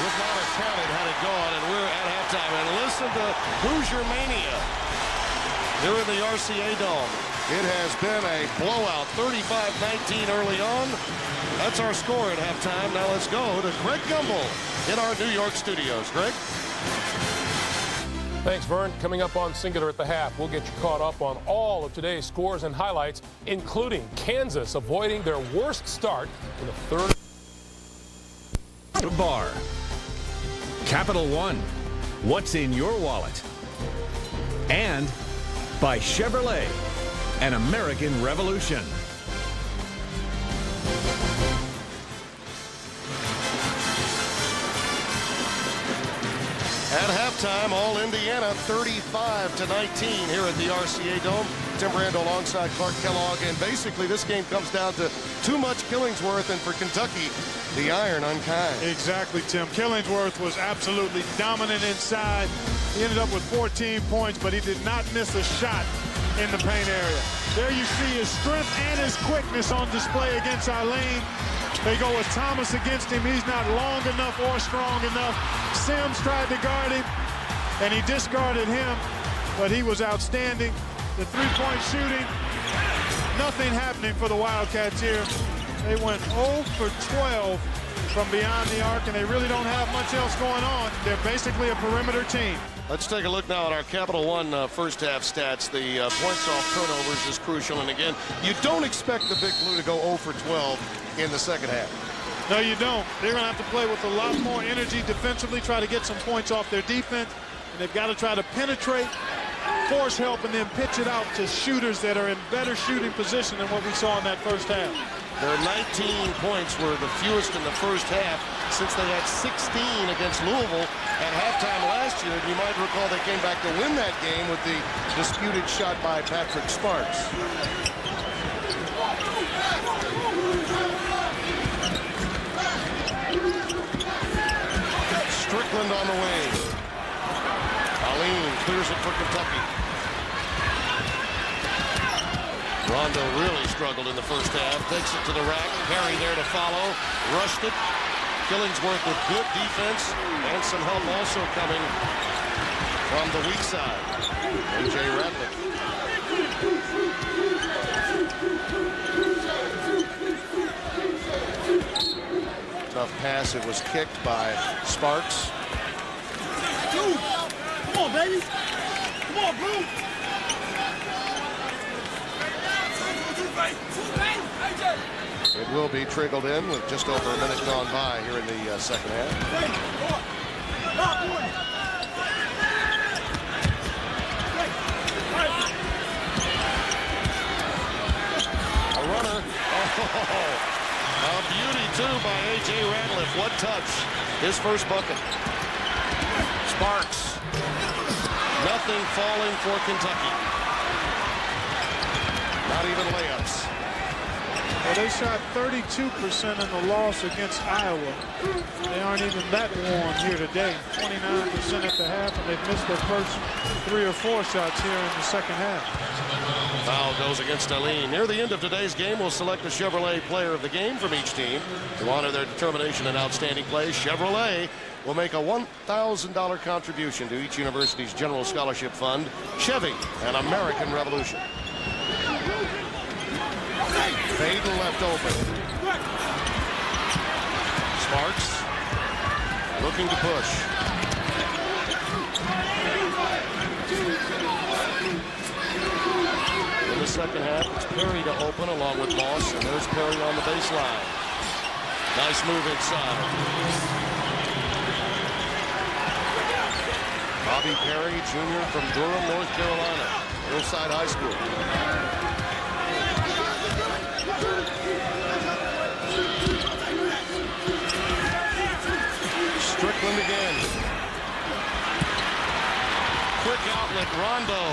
would not have counted had it gone, and we're at halftime. And listen to Hoosier Mania here in the RCA Dome. It has been a blowout, 35-19 early on. That's our score at halftime. Now let's go to Greg Gumbel in our New York studios. Greg? Thanks, Vern. Coming up on Singular at the Half, we'll get you caught up on all of today's scores and highlights, including Kansas avoiding their worst start in the third. Bar. Capital One. What's in your wallet? And by Chevrolet, an American Revolution. At halftime, all Indiana 35-19 here at the RCA Dome. Tim Brando alongside Clark Kellogg, and basically this game comes down to too much Killingsworth, and for Kentucky, the iron unkind. Exactly, Tim. Killingsworth was absolutely dominant inside. He ended up with 14 points, but he did not miss a shot in the paint area. There you see his strength and his quickness on display against Eileen. They go with Thomas against him. He's not long enough or strong enough. Sims tried to guard him, and he discarded him, but he was outstanding. The three-point shooting, nothing happening for the Wildcats here. They went 0 for 12 from beyond the arc, and they really don't have much else going on. They're basically a perimeter team. Let's take a look now at our Capital One first half stats. The points off turnovers is crucial, and again, you don't expect the Big Blue to go 0 for 12 in the second half. No, you don't. They're going to have to play with a lot more energy defensively, try to get some points off their defense, and they've got to try to penetrate, force help, and then pitch it out to shooters that are in better shooting position than what we saw in that first half. Their 19 points were the fewest in the first half since they had 16 against Louisville at halftime last year. And you might recall they came back to win that game with the disputed shot by Patrick Sparks. Strickland on the wing. Alleyne clears it for Kentucky. Rondo really struggled in the first half. Takes it to the rack. Perry there to follow. Rushed it. Killingsworth with good defense and some help also coming from the weak side. A.J. Ratliff. Tough pass. It was kicked by Sparks. Come on, baby. Come on, bro. It will be trickled in with just over a minute gone by here in the second half. A runner. Oh, a beauty, too, by A.J. Ratliff. What touch. His first bucket. Sparks. Nothing falling for Kentucky. Not even layups. Well, they shot 32% in the loss against Iowa. They aren't even that warm here today. 29% at the half, and they've missed their first 3 or 4 shots here in the second half. Foul goes against Alleyne. Near the end of today's game, we'll select a Chevrolet player of the game from each team. To honor their determination and outstanding play, Chevrolet will make a $1,000 contribution to each university's general scholarship fund. Chevy, an American Revolution. Faden left open. Sparks looking to push. In the second half, it's Perry to open along with Moss, and there's Perry on the baseline. Nice move inside. Bobby Perry, Jr. from Durham, North Carolina, Hillside High School. Strickland again. Quick outlet. Rondo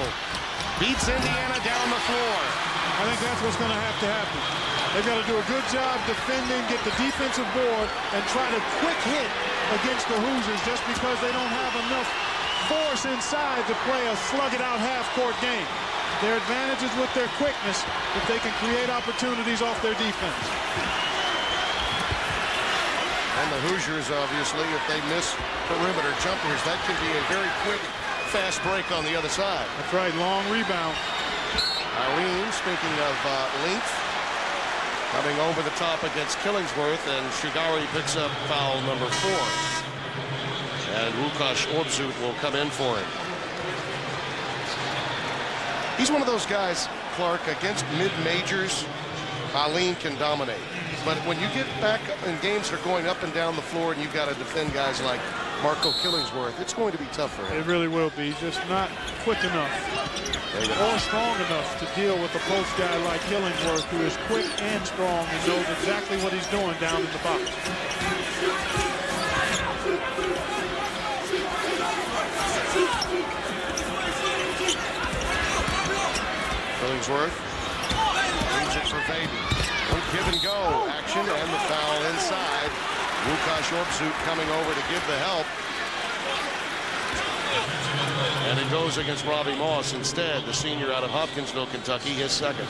beats Indiana down the floor. I think that's what's going to happen. They've got to do a good job defending, get the defensive board, and try to quick hit against the Hoosiers just because they don't have enough force inside to play a slug-it-out half-court game. Their advantage is with their quickness if they can create opportunities off their defense. And the Hoosiers, obviously, if they miss perimeter jumpers, that can be a very quick, fast break on the other side. That's right, long rebound. Alleyne, speaking of length, coming over the top against Killingsworth, and Shigari picks up foul number 4. And Łukasz Orbzut will come in for him. He's one of those guys, Clark, against mid-majors, Alleyne can dominate. But when you get back in games that are going up and down the floor and you've got to defend guys like Marco Killingsworth, it's going to be tough for him. It really will be. Just not quick enough or strong enough to deal with a post guy like Killingsworth, who is quick and strong and knows exactly what he's doing down in the box. Killingsworth leaves it for Faden. Give and go action, and the foul inside. Łukasz Orbzut coming over to give the help. And it goes against Robbie Moss instead, the senior out of Hopkinsville, Kentucky, his second.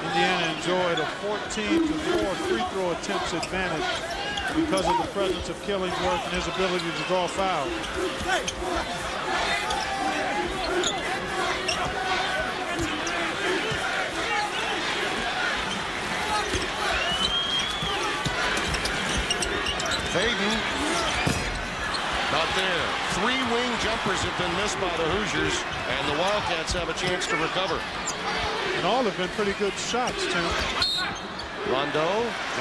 Indiana enjoyed a 14-4 free throw attempts advantage because of the presence of Killingsworth and his ability to draw fouls. Faden, not there. 3 wing jumpers have been missed by the Hoosiers, and the Wildcats have a chance to recover. And all have been pretty good shots, too. Rondo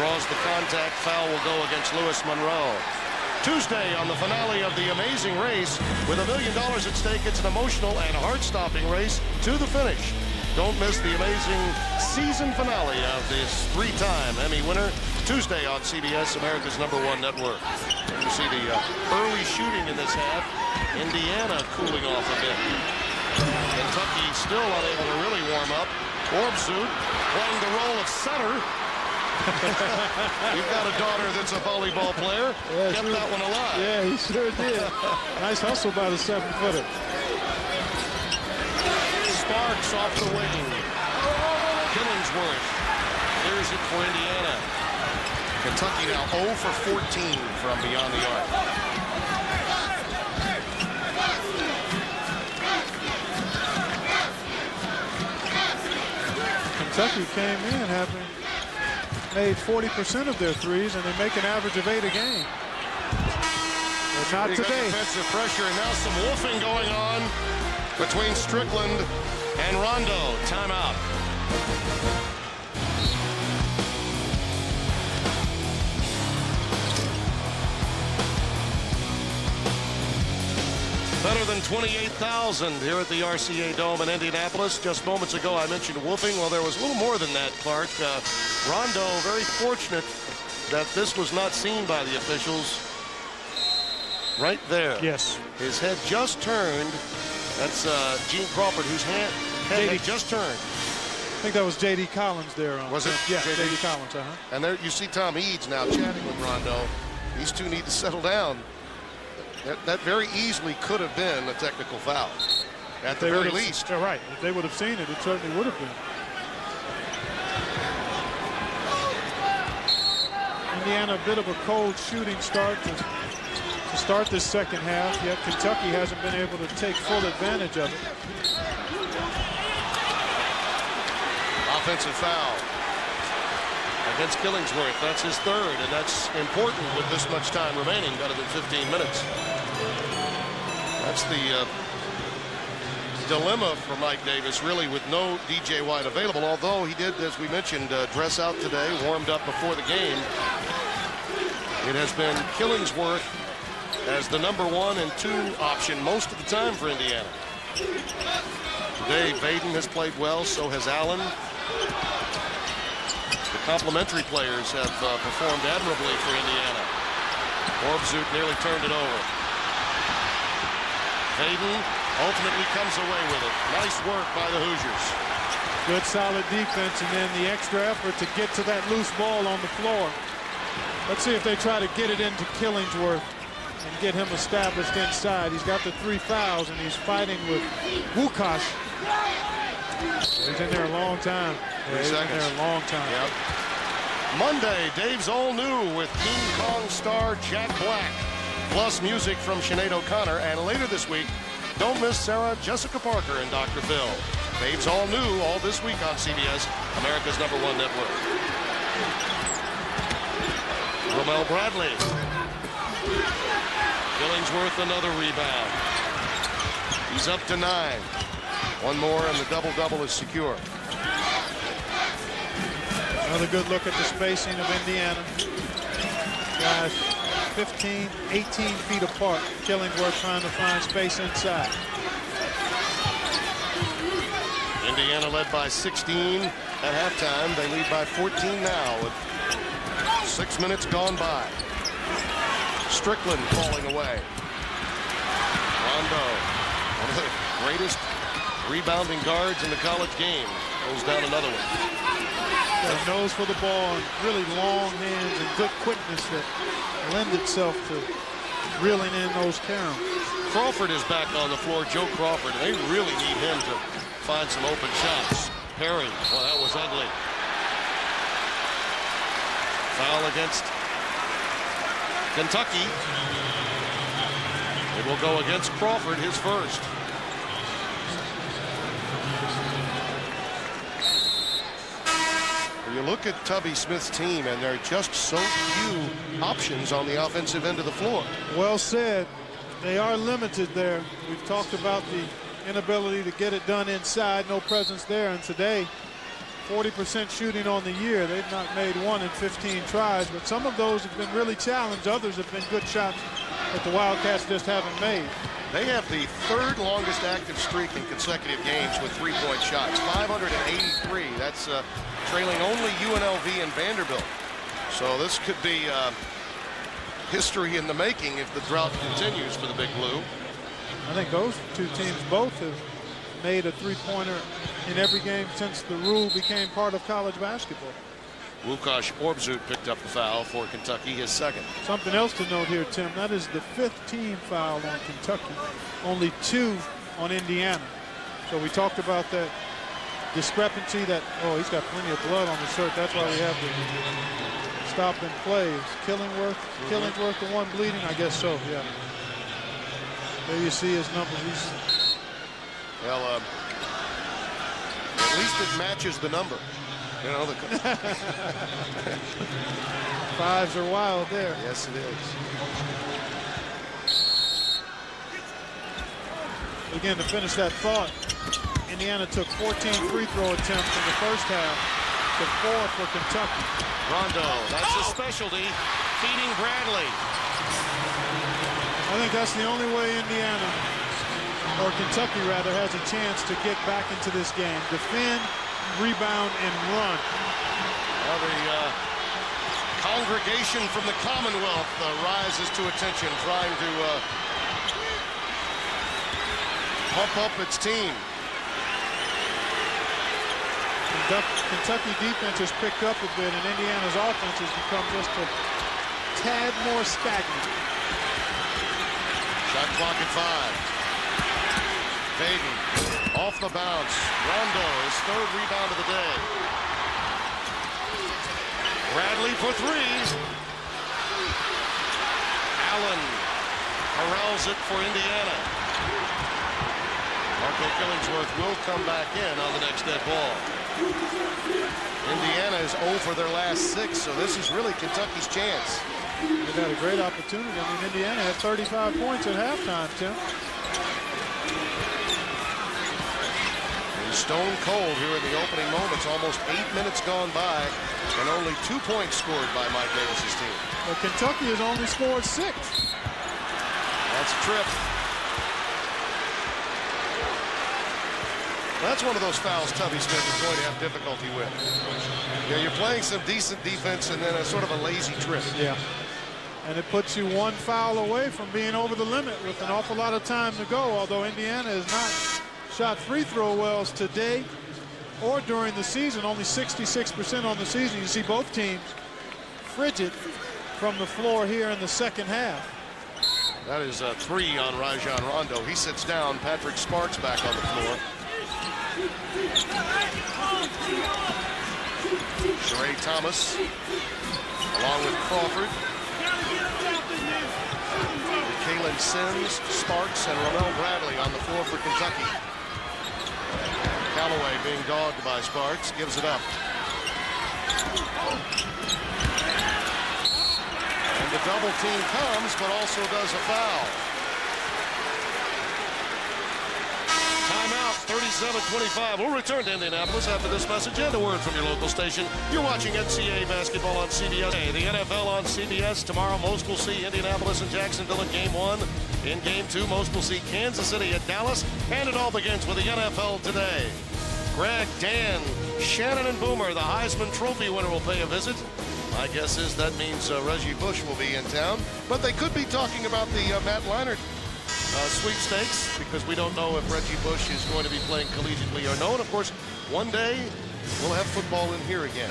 draws the contact. Foul will go against Lewis Monroe. Tuesday on the finale of The Amazing Race, with $1 million at stake, it's an emotional and heart-stopping race to the finish. Don't miss the amazing season finale of this 3-time Emmy winner, Tuesday on CBS, America's #1 network. And you see the early shooting in this half. Indiana cooling off a bit. Kentucky still unable to really warm up. Orbsut playing the role of center. You've got a daughter that's a volleyball player. Yeah, kept that one alive. Yeah, he sure did. Nice hustle by the 7-footer. Sparks off the wing. Killingsworth clears it for Indiana. Kentucky now 0 for 14 from beyond the arc. Kentucky came in having made 40% of their threes, and they make an average of 8 a game. But not today. Defensive pressure, and now some wolfing going on between Strickland and Rondo. Timeout. Better than 28,000 here at the RCA Dome in Indianapolis. Just moments ago, I mentioned wolfing. Well, there was a little more than that, Clark. Rondo very fortunate that this was not seen by the officials. Right there. Yes. His head just turned. That's Gene Crawford, whose head had just turned. I think that was J.D. Collins there. Was it? Yeah, J.D. Collins, And there you see Tom Eads now chatting with Rondo. These two need to settle down. That very easily could have been a technical foul, at the very least. Yeah, right. If they would have seen it, it certainly would have been. Indiana, a bit of a cold shooting start to start this second half, yet Kentucky hasn't been able to take full advantage of it. Offensive foul against Killingsworth. That's his third, and that's important with this much time remaining, better than 15 minutes. That's the dilemma for Mike Davis, really, with no DJ White available, although he did, as we mentioned, dress out today, warmed up before the game. It has been Killingsworth as the #1 and 2 option most of the time for Indiana. Today, Vaden has played well, so has Allen. The complementary players have performed admirably for Indiana. Orbsut nearly turned it over. Vaden ultimately comes away with it. Nice work by the Hoosiers. Good solid defense, and then the extra effort to get to that loose ball on the floor. Let's see if they try to get it into Killingsworth and get him established inside. He's got the 3 fouls, and he's fighting with Wukash. He's in there a long time. Yeah, he's been there a long time. Yep. Monday, Dave's all new with King Kong star Jack Black, plus music from Sinead O'Connor. And later this week, don't miss Sarah Jessica Parker and Dr. Phil. Dave's all new all this week on CBS, America's #1 network. Ramel Bradley. Killingsworth another rebound. He's up to 9. One more and the double-double is secure. Another good look at the spacing of Indiana. Guys 15, 18 feet apart. Killingsworth trying to find space inside. Indiana led by 16 at halftime. They lead by 14 now with 6 minutes gone by. Strickland falling away. Rondo, one of the greatest rebounding guards in the college game, goes down another one. Got a nose for the ball and really long hands and good quickness that lend itself to reeling in those caroms. Crawford is back on the floor, Joe Crawford. They really need him to find some open shots. Perry, well, that was ugly. Foul against Kentucky. It will go against Crawford, his first. You look at Tubby Smith's team, and there are just so few options on the offensive end of the floor. Well said. They are limited there. We've talked about the inability to get it done inside, no presence there. And today, 40% shooting on the year. They've not made 1 in 15 tries, but some of those have been really challenged. Others have been good shots that the Wildcats just haven't made. They have the third longest active streak in consecutive games with three-point shots, 583. That's trailing only UNLV and Vanderbilt. So this could be history in the making if the drought continues for the Big Blue. I think those two teams both have made a three-pointer in every game since the rule became part of college basketball. Łukasz Orbzut picked up the foul for Kentucky, his second. Something else to note here, Tim, that is the 5th team foul on Kentucky, only 2 on Indiana. So we talked about that discrepancy that, oh, he's got plenty of blood on the shirt. That's why we have the stop and play. Is Killingsworth the one bleeding? I guess so, yeah. There you see his numbers. Well, at least it matches the number. You know, the fives are wild there. Yes, it is. Again, to finish that thought, Indiana took 14 free throw attempts in the first half to 4 for Kentucky. Rondo, that's his specialty, feeding Bradley. I think that's the only way Indiana, or Kentucky rather, has a chance to get back into this game. Defend, rebound, and run. Well, the congregation from the Commonwealth rises to attention, trying to pump up its team. Kentucky defense has picked up a bit, and Indiana's offense has become just a tad more stagnant. Shot clock at 5. Faden off the bounce. Rondo, his 3rd rebound of the day. Bradley for 3. Allen corrals it for Indiana. Marco Killingsworth will come back in on the next dead ball. Indiana is 0 for their last 6, so this is really Kentucky's chance. They've had a great opportunity. I mean, Indiana had 35 points at halftime, Tim. Stone cold here in the opening moments. Almost 8 minutes gone by, and only 2 points scored by Mike Davis's team. Well, Kentucky has only scored 6. That's a trip. That's one of those fouls Tubby Smith is going to have difficulty with. Yeah, you're playing some decent defense and then a sort of a lazy trip. Yeah. And it puts you 1 foul away from being over the limit with an awful lot of time to go, although Indiana has not shot free throw wells today or during the season, only 66% on the season. You see both teams frigid from the floor here in the second half. That is a 3 on Rajon Rondo. He sits down. Patrick Sparks back on the floor. Sheree Thomas along with Crawford. Kalen Sims, Sparks, and Ramel Bradley on the floor for Kentucky. Callaway being dogged by Sparks, gives it up. And the double team comes, but also does a foul. Timeout, 37-25. We'll return to Indianapolis after this message and a word from your local station. You're watching NCAA basketball on CBS. The NFL on CBS. Tomorrow, most will see Indianapolis and Jacksonville in Game 1. In Game 2, most will see Kansas City at Dallas. And it all begins with the NFL today. Greg, Dan, Shannon, and Boomer, the Heisman Trophy winner, will pay a visit. My guess is that means Reggie Bush will be in town. But they could be talking about the Matt Leinart sweepstakes, because we don't know if Reggie Bush is going to be playing collegiately or no. And of course, one day we'll have football in here again.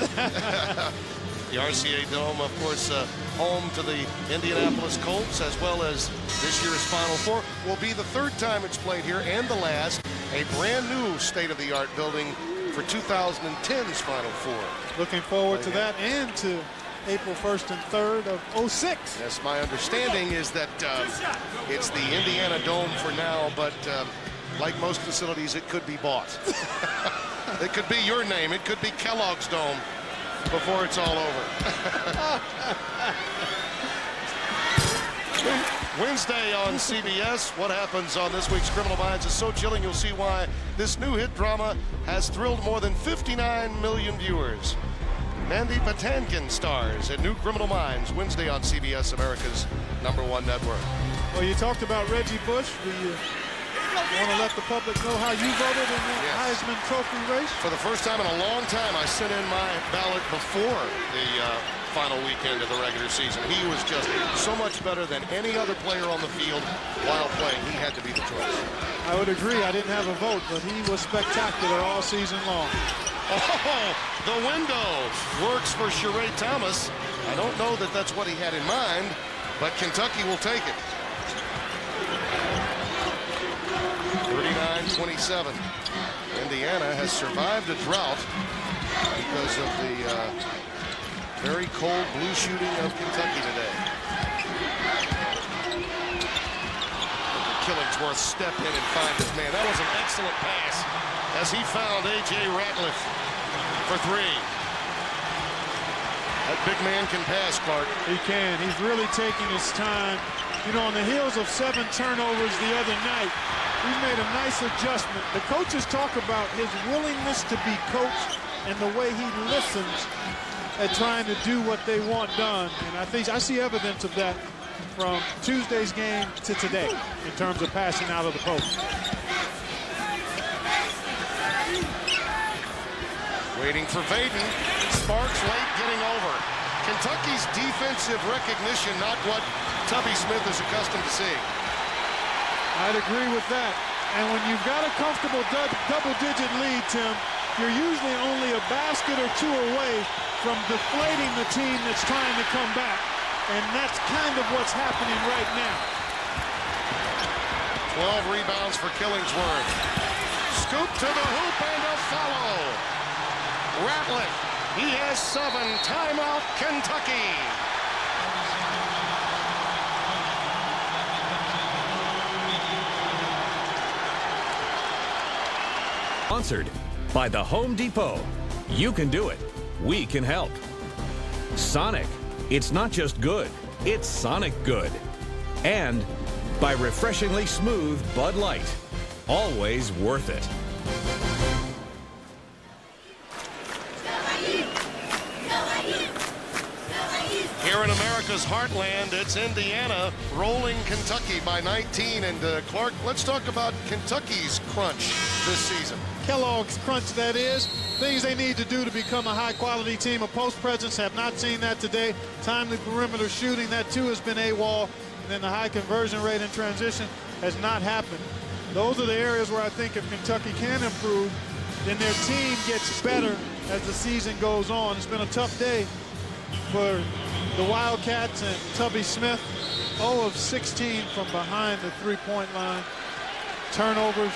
The RCA Dome, of course, home to the Indianapolis Colts, as well as this year's Final Four. Will be the 3rd time it's played here and the last. A brand new state-of-the-art building for 2010's Final Four. Looking forward to that and to April 1st and 3rd of 06. Yes, my understanding is that it's the Indiana Dome for now, but like most facilities, it could be bought. It could be your name. It could be Kellogg's Dome before it's all over. Wednesday on CBS. What happens on this week's Criminal Minds is so chilling, you'll see why this new hit drama has thrilled more than 59 million viewers. Mandy Patinkin stars in New Criminal Minds Wednesday on CBS, America's #1 network. Well, you talked about Reggie Bush. Do you want to let the public know how you voted in the Heisman Trophy race? For the first time in a long time, I sent in my ballot before the final weekend of the regular season. He was just so much better than any other player on the field while playing. He had to be the choice. I would agree. I didn't have a vote, but he was spectacular all season long. Oh, the window works for Sheree Thomas. I don't know that that's what he had in mind, but Kentucky will take it. 39-27. Indiana has survived a drought because of the very cold blue shooting of Kentucky today. Killingsworth step in and find his man. That was an excellent pass as he found A.J. Ratliff for three. That big man can pass, Clark. He can. He's really taking his time. You know, on the heels of 7 turnovers the other night, he made a nice adjustment. The coaches talk about his willingness to be coached and the way he listens at trying to do what they want done. And I see evidence of that from Tuesday's game to today in terms of passing out of the post. Waiting for Vaden. Sparks late getting over. Kentucky's defensive recognition, not what Tubby Smith is accustomed to seeing. I'd agree with that. And when you've got a comfortable double-digit lead, Tim, you're usually only a basket or two away from deflating the team that's trying to come back. And that's kind of what's happening right now. 12 rebounds for Killingsworth. Scoop to the hoop and a follow. Ratliff, he has 7. Timeout, Kentucky. Sponsored by the Home Depot. You can do it. We can help. Sonic. It's not just good. It's Sonic good. And by refreshingly smooth Bud Light. Always worth it. Here in America's heartland, it's Indiana rolling Kentucky by 19. And Clark, let's talk about Kentucky's crunch this season. Kellogg's crunch, that is. Things they need to do to become a high-quality team. A post presence, have not seen that today. Timely perimeter shooting, that too has been AWOL. And then the high conversion rate in transition has not happened. Those are the areas where I think if Kentucky can improve, then their team gets better as the season goes on. It's been a tough day for the Wildcats and Tubby Smith. 0 of 16 from behind the three-point line. Turnovers,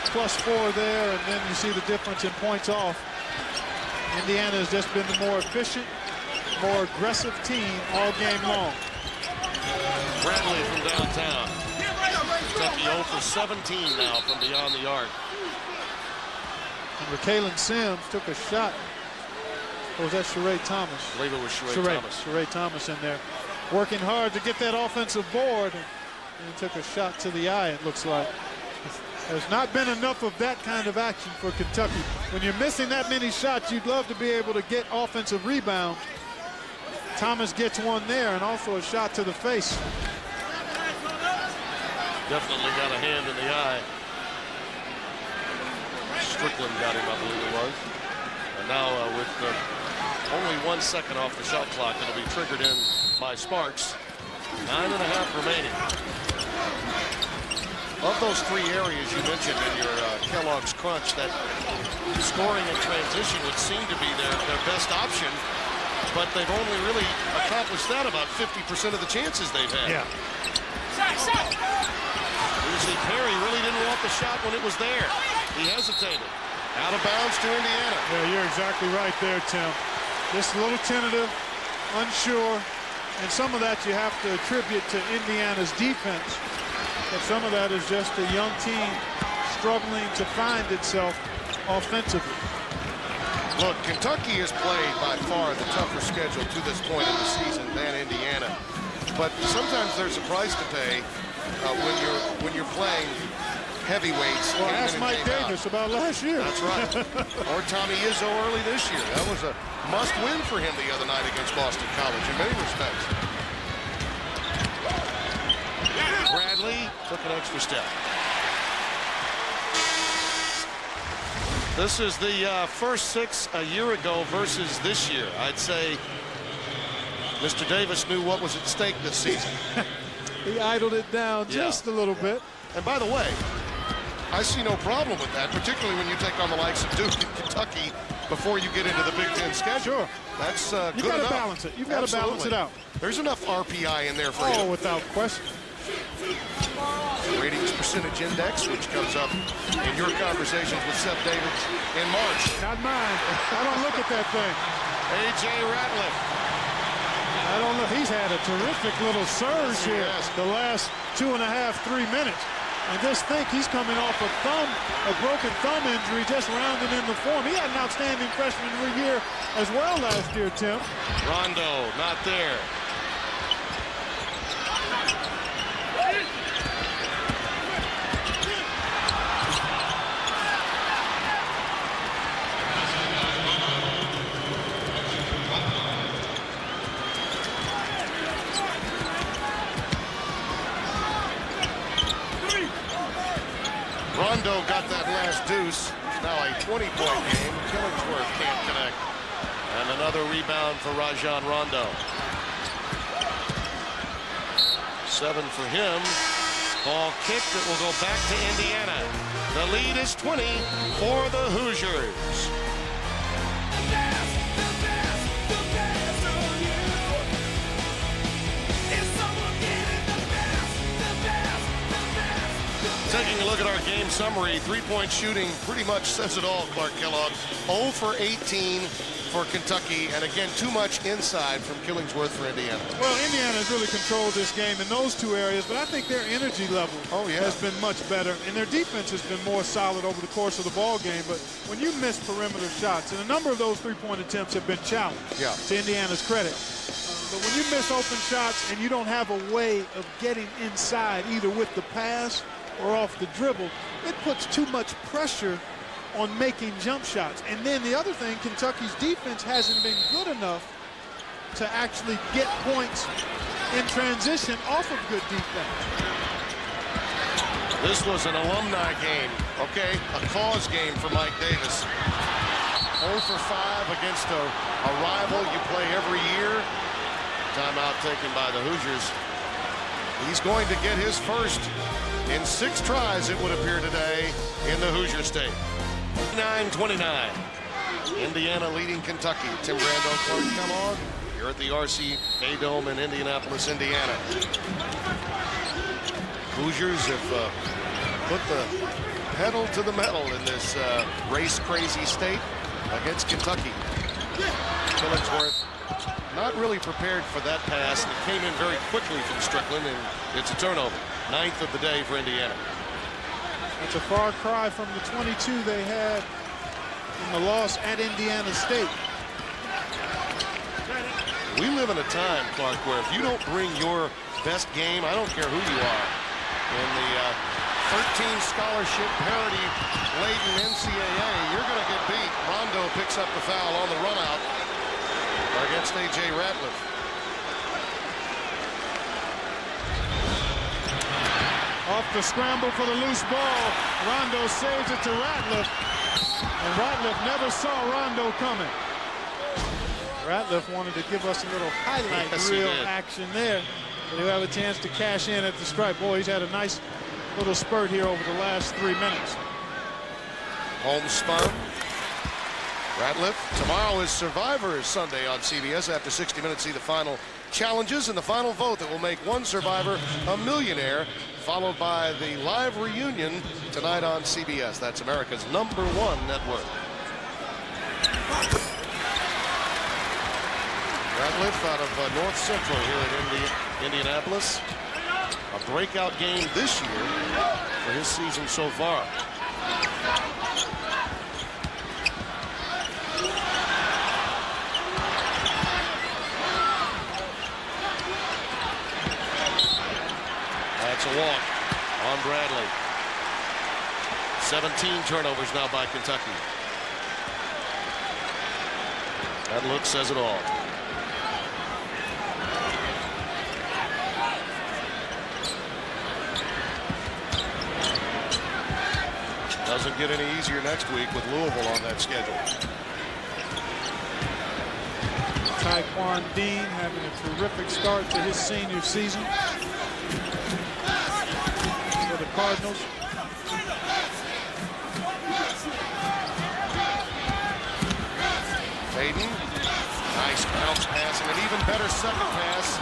+4 there, and then you see the difference in points off. Indiana has just been the more efficient, more aggressive team all game long. Bradley from downtown. Kentucky 0 for 17 now from beyond the arc. And Rakalen Sims took a shot. Or was that Sheree Thomas? I believe it was Sheree Thomas. Sheree Thomas in there. Working hard to get that offensive board. And he took a shot to the eye, it looks like. There's not been enough of that kind of action for Kentucky. When you're missing that many shots, you'd love to be able to get offensive rebounds. Thomas gets one there and also a shot to the face. Definitely got a hand in the eye. Strickland got him, I believe it was. And now with only 1 second off the shot clock, it'll be triggered in by Sparks. 9.5 remaining. Of those 3 areas you mentioned in your Kellogg's crunch, that scoring and transition would seem to be their best option, but they've only really accomplished that about 50% of the chances they've had. Yeah. Usually Perry really didn't want the shot when it was there. He hesitated. Out of bounds to Indiana. Yeah, you're exactly right there, Tim. Just a little tentative, unsure, and some of that you have to attribute to Indiana's defense. But some of that is just a young team struggling to find itself offensively. Look, Kentucky has played by far the tougher schedule to this point in the season than Indiana. But sometimes there's a price to pay when you're playing heavyweights. Well, ask Mike Davis about last year. That's right. Or Tommy Izzo early this year. That was a must-win for him the other night against Boston College in many respects. Bradley took an extra step. This is the first 6 a year ago versus this year. I'd say Mr. Davis knew what was at stake this season. He idled it down just a little bit. And by the way, I see no problem with that, particularly when you take on the likes of Duke and Kentucky before you get into the Big Ten schedule. Sure. That's You good got to enough. balance it. You've got to balance it out. There's enough RPI in there for you. Oh, without question. Ratings percentage index, which comes up in your conversations with Seth Davis in March. Not mine. I don't look at that thing. A.J. Ratliff. I don't know. He's had a terrific little surge here the last 2.5, 3 minutes. And just think he's coming off a broken thumb injury, just rounding in the form. He had an outstanding freshman year as well last year, Tim. Rondo, not there. Rondo got that last deuce. It's now a 20-point game. Killingsworth can't connect. And another rebound for Rajon Rondo. 7 for him. Ball kick that will go back to Indiana. The lead is 20 for the Hoosiers. Taking a look at our game summary, three-point shooting pretty much says it all, Clark Kellogg. 0 for 18 for Kentucky, and again, too much inside from Killingsworth for Indiana. Well, Indiana has really controlled this game in those two areas, but I think their energy level has been much better, and their defense has been more solid over the course of the ball game. But when you miss perimeter shots, and a number of those three-point attempts have been challenged, to Indiana's credit. But when you miss open shots and you don't have a way of getting inside, either with the pass or off the dribble, it puts too much pressure on making jump shots. And then the other thing, Kentucky's defense hasn't been good enough to actually get points in transition off of good defense. This was an alumni game, okay? A cause game for Mike Davis. 0 for 5 against a rival you play every year. Timeout taken by the Hoosiers. He's going to get his first in 6 tries, it would appear today, in the Hoosier State. 29-29. Indiana leading Kentucky. Tim Brando, Clark Kellogg. You're at the RCA Dome in Indianapolis, Indiana. Hoosiers have put the pedal to the metal in this race-crazy state against Kentucky. Killingsworth not really prepared for that pass, and it came in very quickly from Strickland, and it's a turnover. 9th of the day for Indiana. It's a far cry from the 22 they had in the loss at Indiana State. We live in a time, Clark, where if you don't bring your best game, I don't care who you are, in the 13 scholarship parity-laden NCAA, you're going to get beat. Rondo picks up the foul on the run-out against A.J. Ratliff. Off the scramble for the loose ball. Rondo saves it to Ratliff. And Ratliff never saw Rondo coming. Ratliff wanted to give us a little highlight reel action there. But he'll have a chance to cash in at the stripe. Boy, he's had a nice little spurt here over the last 3 minutes. Homespun. Ratliff. Tomorrow is Survivor Sunday on CBS. After 60 minutes, see the final challenges and the final vote that will make one survivor a millionaire, followed by the live reunion tonight on CBS. That's America's #1 network. Ratliff out of North Central here at Indianapolis. A breakout game this year for his season so far. That's a walk on Bradley. 17 turnovers now by Kentucky. That look says it all. doesn't get any easier next week with Louisville on that schedule. Tyquan Dean having a terrific start to his senior season for the Cardinals. Hayden, nice bounce pass and an even better second pass,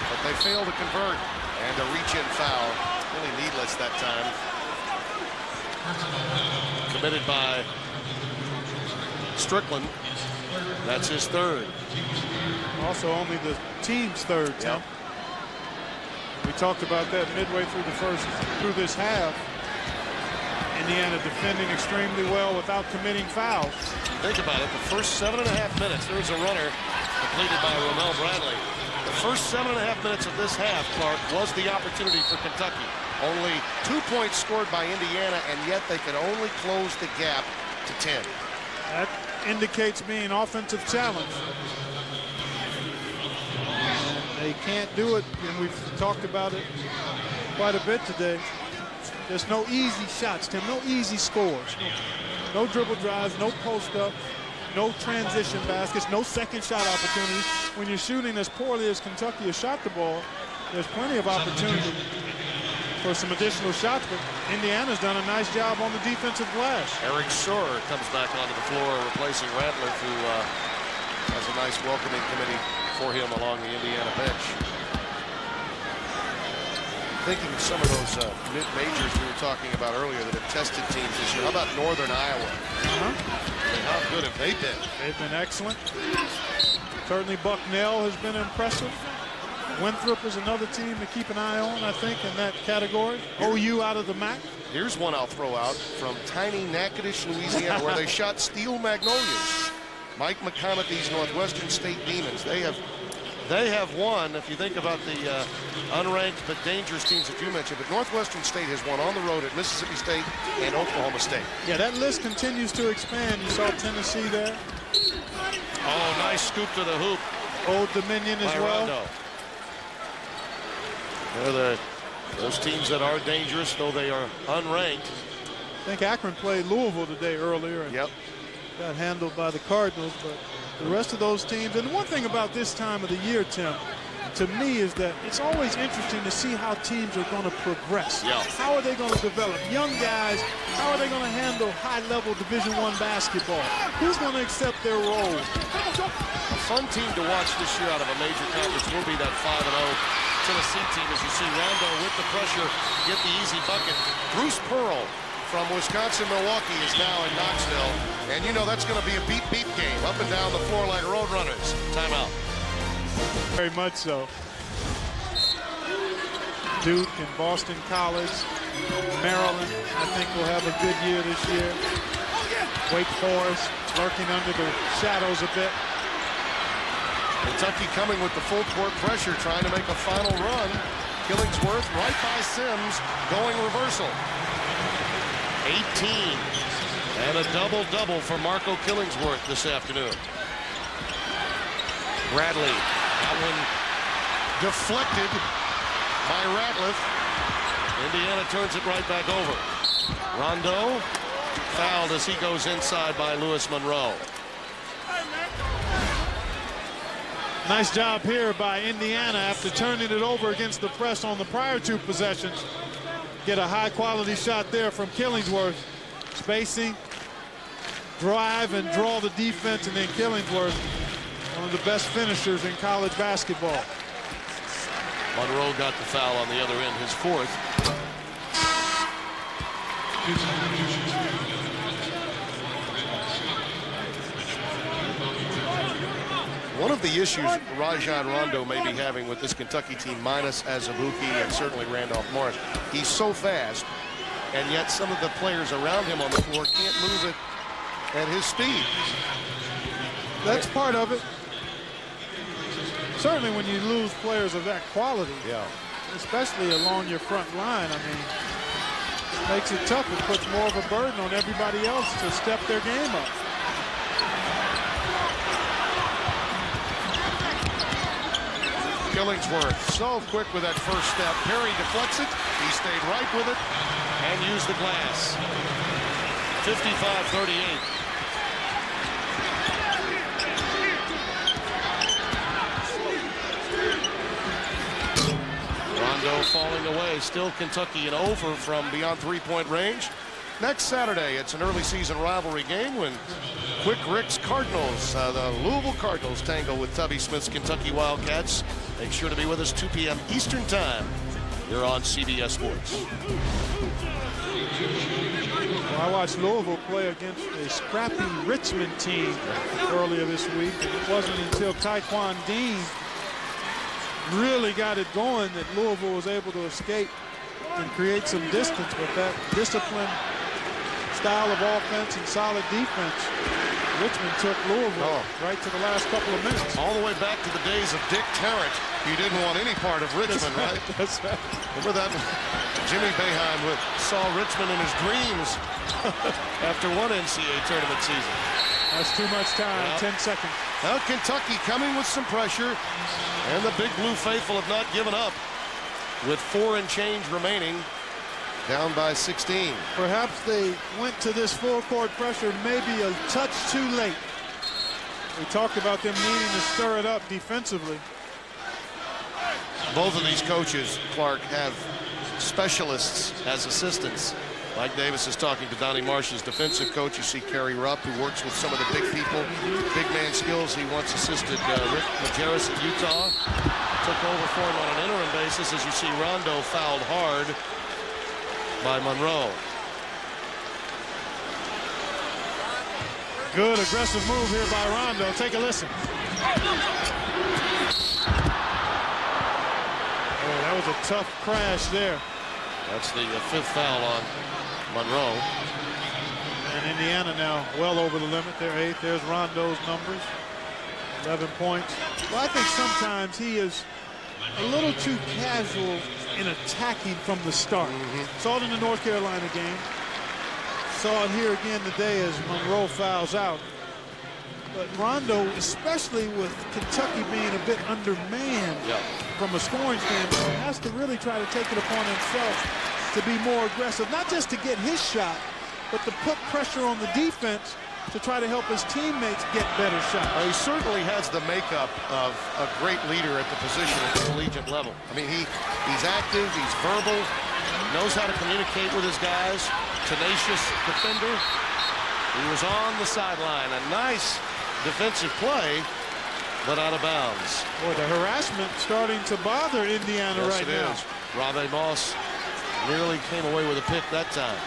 but they fail to convert, and a reach-in foul, really needless that time. Committed by Strickland. That's his third. Also only the team's third. Tim. Yep. We talked about that midway through this half. Indiana defending extremely well without committing fouls. Think about it, the first 7.5 minutes, there's a runner completed by Ramel Bradley. The first 7.5 minutes of this half, Clark, was the opportunity for Kentucky. Only 2 points scored by Indiana, and yet they could only close the gap to 10. That indicates being offensive challenge. And they can't do it, and we've talked about it quite a bit today. There's no easy shots, Tim, no easy scores. No dribble drives, no post-up, no transition baskets, no second shot opportunities. When you're shooting as poorly as Kentucky has shot the ball, there's plenty of opportunity for some additional shots, but Indiana's done a nice job on the defensive glass. Eric Schor comes back onto the floor, replacing Ratliff, who has a nice welcoming committee for him along the Indiana bench. Thinking of some of those mid-majors we were talking about earlier that have tested teams this year. How about Northern Iowa? How good have they been? They've been excellent. Certainly Bucknell has been impressive. Winthrop is another team to keep an eye on, I think, in that category. OU out of the MAC. Here's one I'll throw out from tiny Natchitoches, Louisiana, where they shot Steel Magnolias. Mike McConaughey's Northwestern State Demons. They have won, if you think about the unranked but dangerous teams that you mentioned, but Northwestern State has won on the road at Mississippi State and Oklahoma State. Yeah, that list continues to expand. You saw Tennessee there. Oh, nice scoop to the hoop. Old Dominion as well. Rondo. They're those teams that are dangerous, though they are unranked. I think Akron played Louisville today earlier. And yep. Got handled by the Cardinals, but the rest of those teams. And one thing about this time of the year, Tim, to me is that it's always interesting to see how teams are going to progress. Yeah. How are they going to develop? Young guys, how are they going to handle high-level Division I basketball? Who's going to accept their role? A fun team to watch this year out of a major conference will be that 5-0 Tennessee team, as you see Rondo with the pressure get the easy bucket. Bruce Pearl from Wisconsin-Milwaukee is now in Knoxville. And you know that's going to be a beat-beat game, up and down the floor like road runners. Timeout. Very much so. Duke and Boston College, Maryland, I think will have a good year this year. Wake Forest lurking under the shadows a bit. Kentucky coming with the full court pressure, trying to make a final run. Killingsworth right by Sims, going reversal. 18 and a double-double for Marco Killingsworth this afternoon. Bradley, that one deflected by Ratliff. Indiana turns it right back over. Rondo fouled as he goes inside by Lewis Monroe. Nice job here by Indiana after turning it over against the press on the prior two possessions. Get a high-quality shot there from Killingsworth. Spacing, drive, and draw the defense, and then Killingsworth, one of the best finishers in college basketball. Monroe got the foul on the other end, his fourth. One of the issues Rajon Rondo may be having with this Kentucky team, minus Azubuike and certainly Randolph Morris, he's so fast, and yet some of the players around him on the floor can't move it at his speed. That's part of it. Certainly when you lose players of that quality, especially along your front line, I mean, it makes it tough. It puts more of a burden on everybody else to step their game up. Killingsworth so quick with that first step. Perry deflects it. He stayed right with it and used the glass. 55-38. Rondo falling away. Still Kentucky and over from beyond three-point range. Next Saturday, it's an early season rivalry game when Quick Rick's Cardinals, the Louisville Cardinals, tangle with Tubby Smith's Kentucky Wildcats. Make sure to be with us 2 p.m. Eastern Time. You're on CBS Sports. Well, I watched Louisville play against a scrappy Richmond team earlier this week. And it wasn't until Taekwon Dean really got it going that Louisville was able to escape and create some distance. But that disciplined style of offense and solid defense, Richmond took Louisville right to the last couple of minutes. All the way back to the days of Dick Tarrant. You didn't want any part of Richmond, right? That's right. Remember that? Jimmy Boeheim saw Richmond in his dreams after one NCAA tournament season. That's too much time, 10 seconds. Now Kentucky coming with some pressure, and the Big Blue faithful have not given up with 4 and change remaining, down by 16. Perhaps they went to this full court pressure maybe a touch too late. We talked about them needing to stir it up defensively. Both of these coaches, Clark, have specialists as assistants. Mike Davis is talking to Donnie Marsh's defensive coach. You see Kerry Rupp, who works with some of the big people, big man skills. He once assisted Rick Majerus at Utah. Took over for him on an interim basis. As you see, Rondo fouled hard by Monroe. Good aggressive move here by Rondo. Take a listen. Oh, that was a tough crash there. That's the 5th foul on Monroe. And Indiana now well over the limit. They're 8th. There's Rondo's numbers. 11 points. Well, I think sometimes he is a little too casual in attacking from the start. Saw it in the North Carolina game. Saw it here again today as Monroe fouls out. But Rondo, especially with Kentucky being a bit undermanned from a scoring standpoint, has to really try to take it upon himself to be more aggressive, not just to get his shot, but to put pressure on the defense to try to help his teammates get better shots. Well, he certainly has the makeup of a great leader at the position at the collegiate level. I mean, he's active, he's verbal, knows how to communicate with his guys, tenacious defender. He was on the sideline. A nice defensive play, but out of bounds. Boy, the harassment starting to bother Indiana right now. Yes, it is. Robbie Moss nearly came away with a pick that time.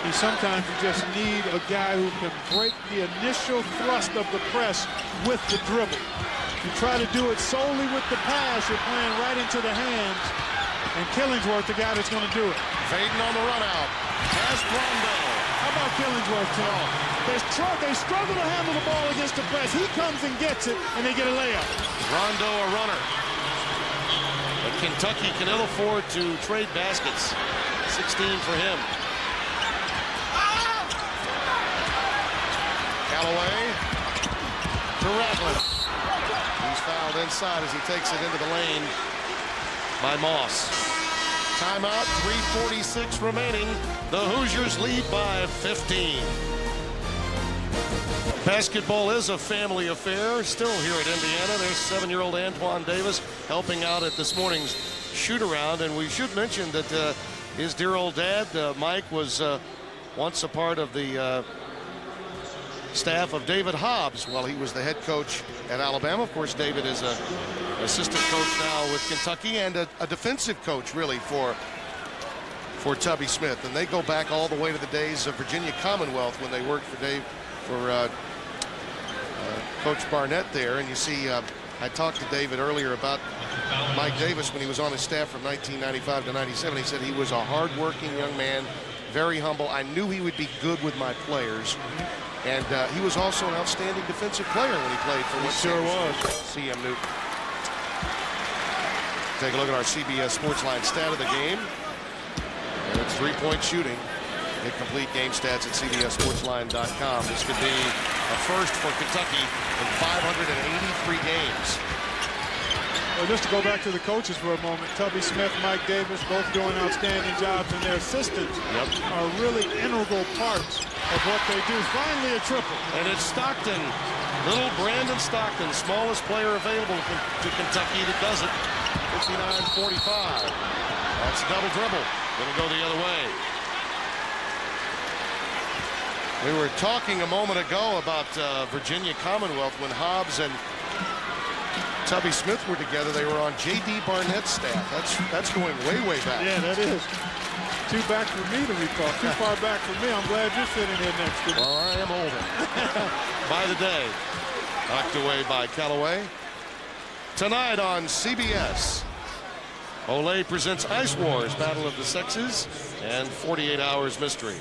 Sometimes you just need a guy who can break the initial thrust of the press with the dribble. You try to do it solely with the pass, you're playing right into the hands, and Killingsworth, the guy that's going to do it. Vaden on the run out. Has Rondo. How about Killingsworth, Tom? They struggle to handle the ball against the press. He comes and gets it, and they get a layup. Rondo a runner. But Kentucky can ill afford to trade baskets. 16 for him. Callaway to Ratliff. He's fouled inside as he takes it into the lane by Moss. Timeout, 3:46 remaining. The Hoosiers lead by 15. Basketball is a family affair. Still here at Indiana. There's 7-year-old Antoine Davis helping out at this morning's shoot-around. And we should mention that his dear old dad, Mike, was once a part of the staff of David Hobbs while he was the head coach at Alabama. Of course, David is an assistant coach now with Kentucky and a defensive coach, really, for Tubby Smith. And they go back all the way to the days of Virginia Commonwealth when they worked for Coach Barnett there. And you see, I talked to David earlier about Mike Davis when he was on his staff from 1995 to 97. He said he was a hard-working young man, very humble. I knew he would be good with my players. And he was also an outstanding defensive player when he played for He sure was. CM Newton. Take a look at our CBS Sportsline stat of the game. And it's 3-point shooting. Get complete game stats at CBSSportsLine.com. This could be a first for Kentucky in 583 games. Well, just to go back to the coaches for a moment, Tubby Smith, Mike Davis, both doing outstanding jobs, and their assistants are really integral parts of what they do. Finally a triple. And it's Stockton, little Brandon Stockton, smallest player available to Kentucky that does it. 59-45. That's a double dribble. Gonna go the other way. We were talking a moment ago about Virginia Commonwealth when Hobbs and Tubby Smith were together. They were on J.D. Barnett's staff. That's going way, way back. Yeah, that is. Too back for me to recall. Too far back for me. I'm glad you're sitting here next to me. Well, I am older. By the day. Knocked away by Callaway. Tonight on CBS, Olay presents Ice Wars, Battle of the Sexes, and 48 Hours Mystery.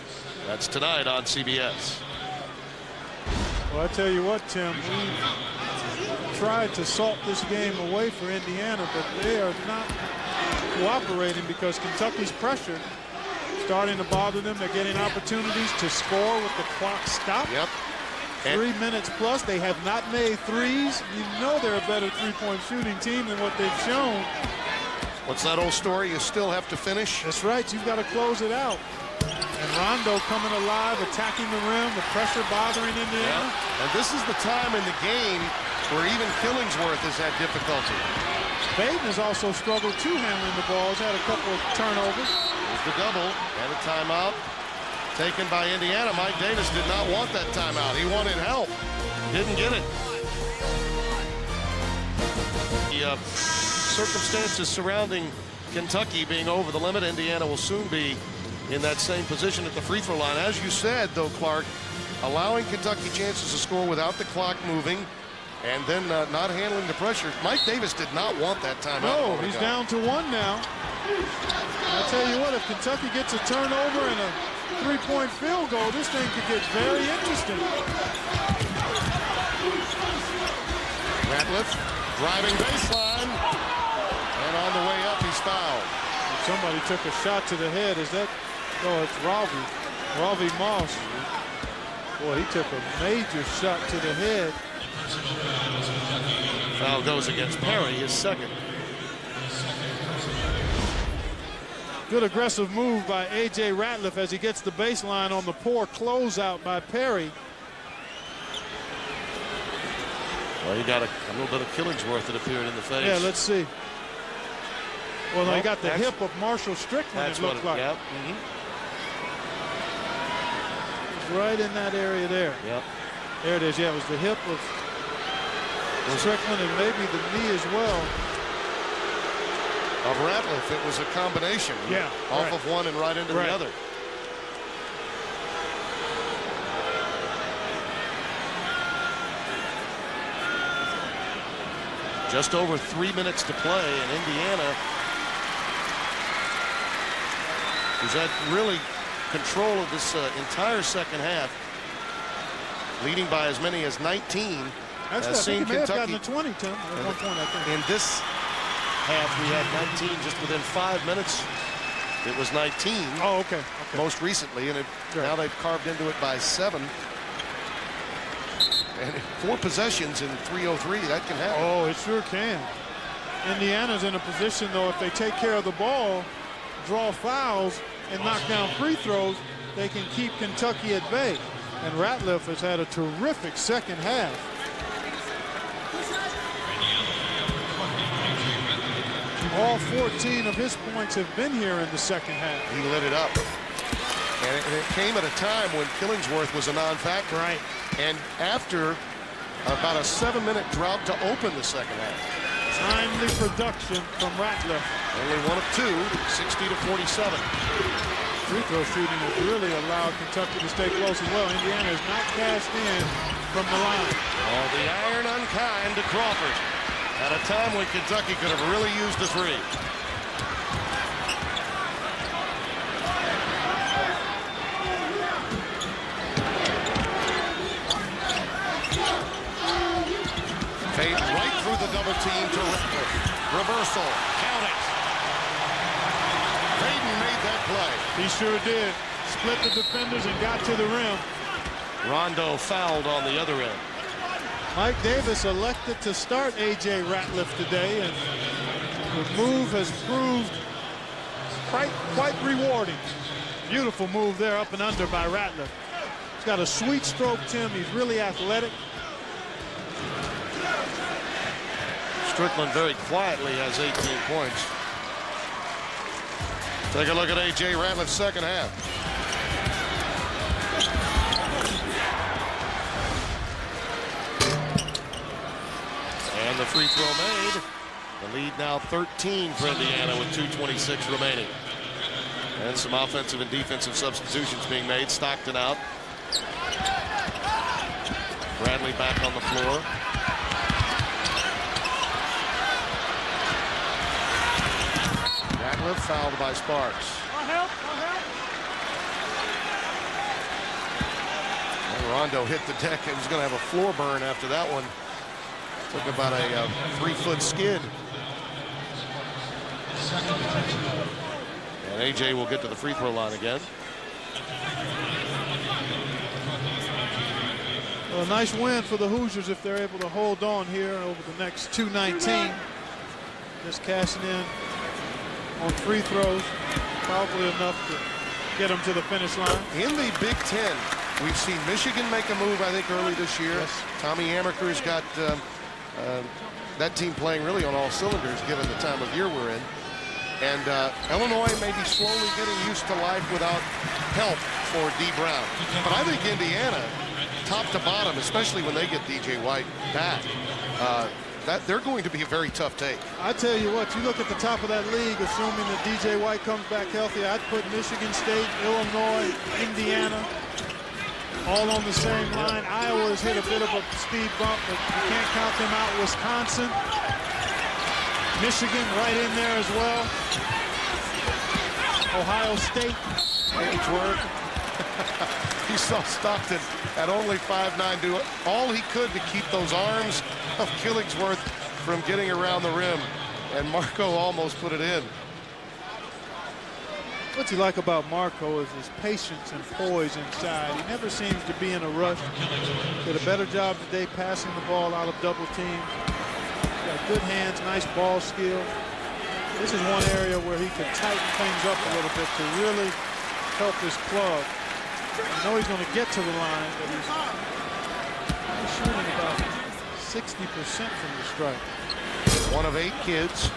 That's tonight on CBS. Well, I tell you what, Tim, we tried to salt this game away for Indiana, but they are not cooperating because Kentucky's pressure starting to bother them. They're getting opportunities to score with the clock stopped. Yep. 3 minutes plus. They have not made threes. You know they're a better three-point shooting team than what they've shown. What's that old story? You still have to finish. That's right. You've got to close it out. And Rondo coming alive, attacking the rim, the pressure bothering Indiana. Yeah. And this is the time in the game where even Killingsworth has had difficulty. Baden has also struggled too handling the ball. He's had a couple of turnovers. There's the double and a timeout taken by Indiana. Mike Davis did not want that timeout. He wanted help. Didn't get it. The circumstances surrounding Kentucky being over the limit, Indiana will soon be in that same position at the free throw line. As you said, though, Clark, allowing Kentucky chances to score without the clock moving and then not handling the pressure. Mike Davis did not want that timeout. No, he's down to one now. I'll tell you what, if Kentucky gets a turnover and a three-point field goal, this thing could get very interesting. Ratliff driving baseline, and on the way up, he's fouled. Somebody took a shot to the head. Is that? Oh, it's Ravi Moss. Boy, he took a major shot to the head. Foul goes against Perry, his second. Good aggressive move by A.J. Ratliff as he gets the baseline on the poor closeout by Perry. Well, he got a little bit of Killingsworth that appeared in the face. Yeah, let's see. Well, no, he got the hip of Marshall Strickland, it looked like. Yep. Right in that area there. Yep. There it is. Yeah, it was the hip of Strickland and maybe the knee as well. Of Ratliff, it was a combination. Yeah. Off of one and right into the other. Just over 3 minutes to play, and Indiana who's had really control of this entire second half, leading by as many as 19. Has seen Kentucky have gotten to 20, Tim, at one point, I think. In this half, we had 19 just within 5 minutes. It was 19. Oh, okay. Most recently, and now they've carved into it by 7. And 4 possessions in 3:03, that can happen. Oh, it sure can. Indiana's in a position, though, if they take care of the ball, draw fouls, and knock down free throws, they can keep Kentucky at bay. And Ratliff has had a terrific second half. All 14 of his points have been here in the second half. He lit it up. And it came at a time when Killingsworth was a non-factor. Right. And after about a 7-minute drought to open the second half. Timely production from Ratliff. Only 1 of 2, 60-47. Free throw shooting has really allowed Kentucky to stay close as well. Indiana has not cashed in from the line. Oh, the iron unkind to Crawford. At a time when Kentucky could have really used the three. Fade right through the double team to Ratliff. Reversal. Count it. Faden made that play. He sure did. split the defenders and got to the rim. Rondo fouled on the other end. Mike Davis elected to start A.J. Ratliff today, and the move has proved quite rewarding. Beautiful move there, up and under by Ratliff. He's got a sweet stroke, Tim. He's really athletic. Strickland very quietly has 18 points. Take a look at A.J. Ratliff's second half. And the free throw made. The lead now 13 for Indiana with 2:26 remaining. And some offensive and defensive substitutions being made. Stockton out. Bradley back on the floor. Ratliff fouled by Sparks. And Rondo hit the deck. He was going to have a floor burn after that one. Took about a 3-foot skid. And A.J. will get to the free throw line again. Well, a nice win for the Hoosiers if they're able to hold on here over the next 2:19. Just cashing in on free throws, probably enough to get them to the finish line. In the Big Ten, we've seen Michigan make a move, I think, early this year. Yes. Tommy Amaker's got that team playing really on all cylinders given the time of year we're in. And Illinois may be slowly getting used to life without help for D. Brown. But I think Indiana, top to bottom, especially when they get DJ White back, that they're going to be a very tough take. I tell you what, you look at the top of that league, assuming that DJ White comes back healthy, I'd put Michigan State, Illinois, Indiana, all on the same line. Iowa has hit a bit of a speed bump, but you can't count them out. Wisconsin, Michigan right in there as well. Ohio State. Killingsworth. He saw Stockton at only 5'9" do all he could to keep those arms of Killingsworth from getting around the rim. And Marco almost put it in. What you like about Marco is his patience and poise inside. He never seems to be in a rush. Did a better job today passing the ball out of double teams. Got good hands, nice ball skill. This is one area where he can tighten things up a little bit to really help his club. I know he's going to get to the line, but he's shooting about 60% from the stripe. One of 8 kids.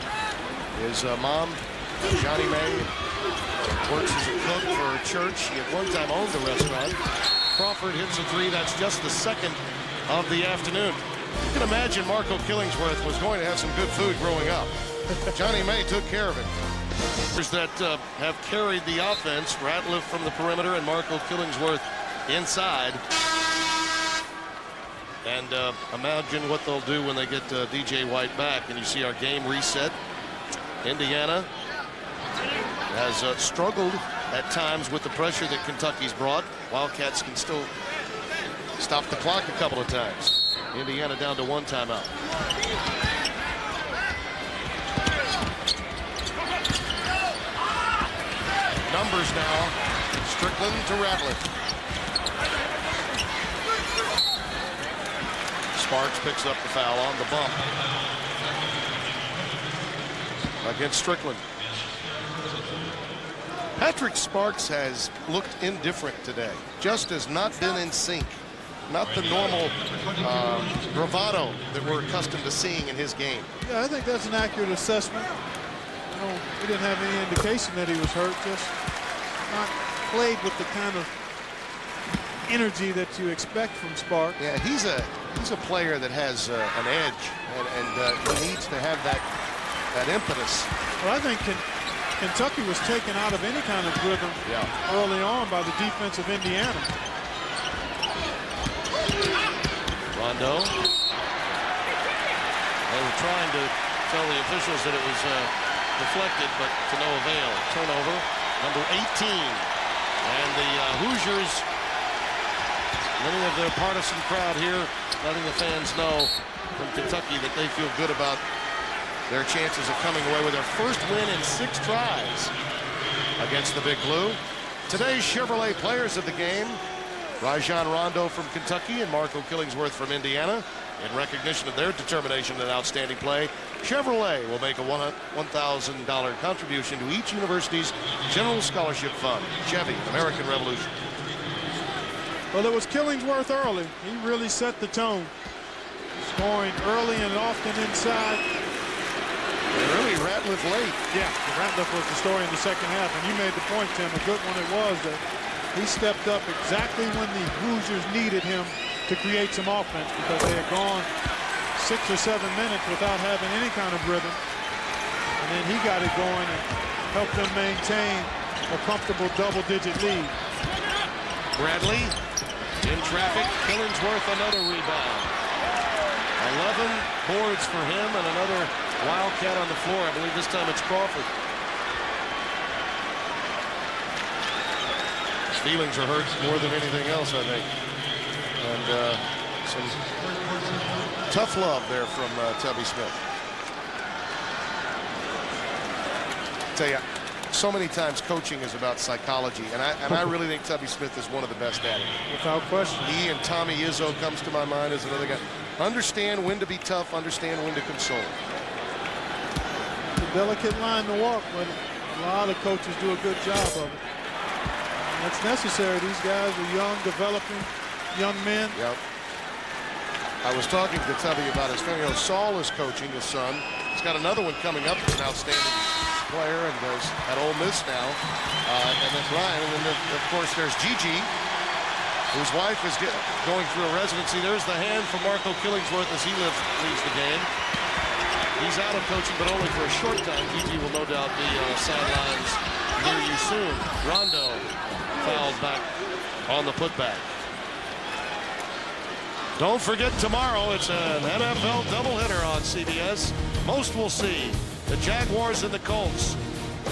His mom, Johnny May, works as a cook for a church. He at one time owned a restaurant. Crawford hits a 3. That's just the second of the afternoon. You can imagine Marco Killingsworth was going to have some good food growing up. Johnny May took care of it. That have carried the offense. Ratliff from the perimeter and Marco Killingsworth inside. And imagine what they'll do when they get DJ White back. And you see our game reset. Indiana has struggled at times with the pressure that Kentucky's brought. Wildcats can still stop the clock a couple of times. Indiana down to 1 timeout. Numbers now. Strickland to Ratliff. Sparks picks up the foul on the bump against Strickland. Patrick Sparks has looked indifferent today. Just has not been in sync. Not the normal bravado that we're accustomed to seeing in his game. Yeah, I think that's an accurate assessment. You know, we didn't have any indication that he was hurt. Just not played with the kind of energy that you expect from Sparks. Yeah, he's a player that has an edge, and he needs to have that impetus. Well, I think Kentucky was taken out of any kind of rhythm early on by the defense of Indiana. Rondo. They were trying to tell the officials that it was deflected, but to no avail. Turnover, number 18. And the Hoosiers, many of their partisan crowd here, letting the fans know from Kentucky that they feel good about their chances of coming away with their first win in 6 tries against the Big Blue. Today's Chevrolet players of the game: Rajon Rondo from Kentucky and Marco Killingsworth from Indiana. In recognition of their determination and outstanding play, Chevrolet will make a $1,000 contribution to each university's general scholarship fund. Chevy, American Revolution. Well, it was Killingsworth early. He really set the tone. Scoring early and often inside. Early, Ratliff late. Yeah, Ratliff was the story in the second half, and you made the point, Tim, a good one it was, that he stepped up exactly when the Hoosiers needed him to create some offense, because they had gone 6 or 7 minutes without having any kind of rhythm. And then he got it going and helped them maintain a comfortable double-digit lead. Bradley in traffic. Killingsworth another rebound. 11 boards for him and another Wildcat on the floor. I believe this time it's Crawford. His feelings are hurt more than anything else, I think. And some tough love there from Tubby Smith. Tell you, so many times coaching is about psychology, and I really think Tubby Smith is one of the best at it. Without question. He and Tommy Izzo comes to my mind as another guy. Understand when to be tough, understand when to console. It's a delicate line to walk, but a lot of coaches do a good job of it. And that's necessary. These guys are young, developing young men. Yep. I was talking to Tubby about his family. Saul is coaching his son. He's got another one coming up. He's an outstanding player and is at Ole Miss now. And then Ryan. And then, of course, there's Gigi, whose wife is going through a residency. There's the hand from Marco Killingsworth as he leaves the game. He's out of coaching, but only for a short time. Gigi will no doubt be on the sidelines near you soon. Rondo fouled back on the putback. Don't forget, tomorrow it's an NFL doubleheader on CBS. Most will see the Jaguars and the Colts,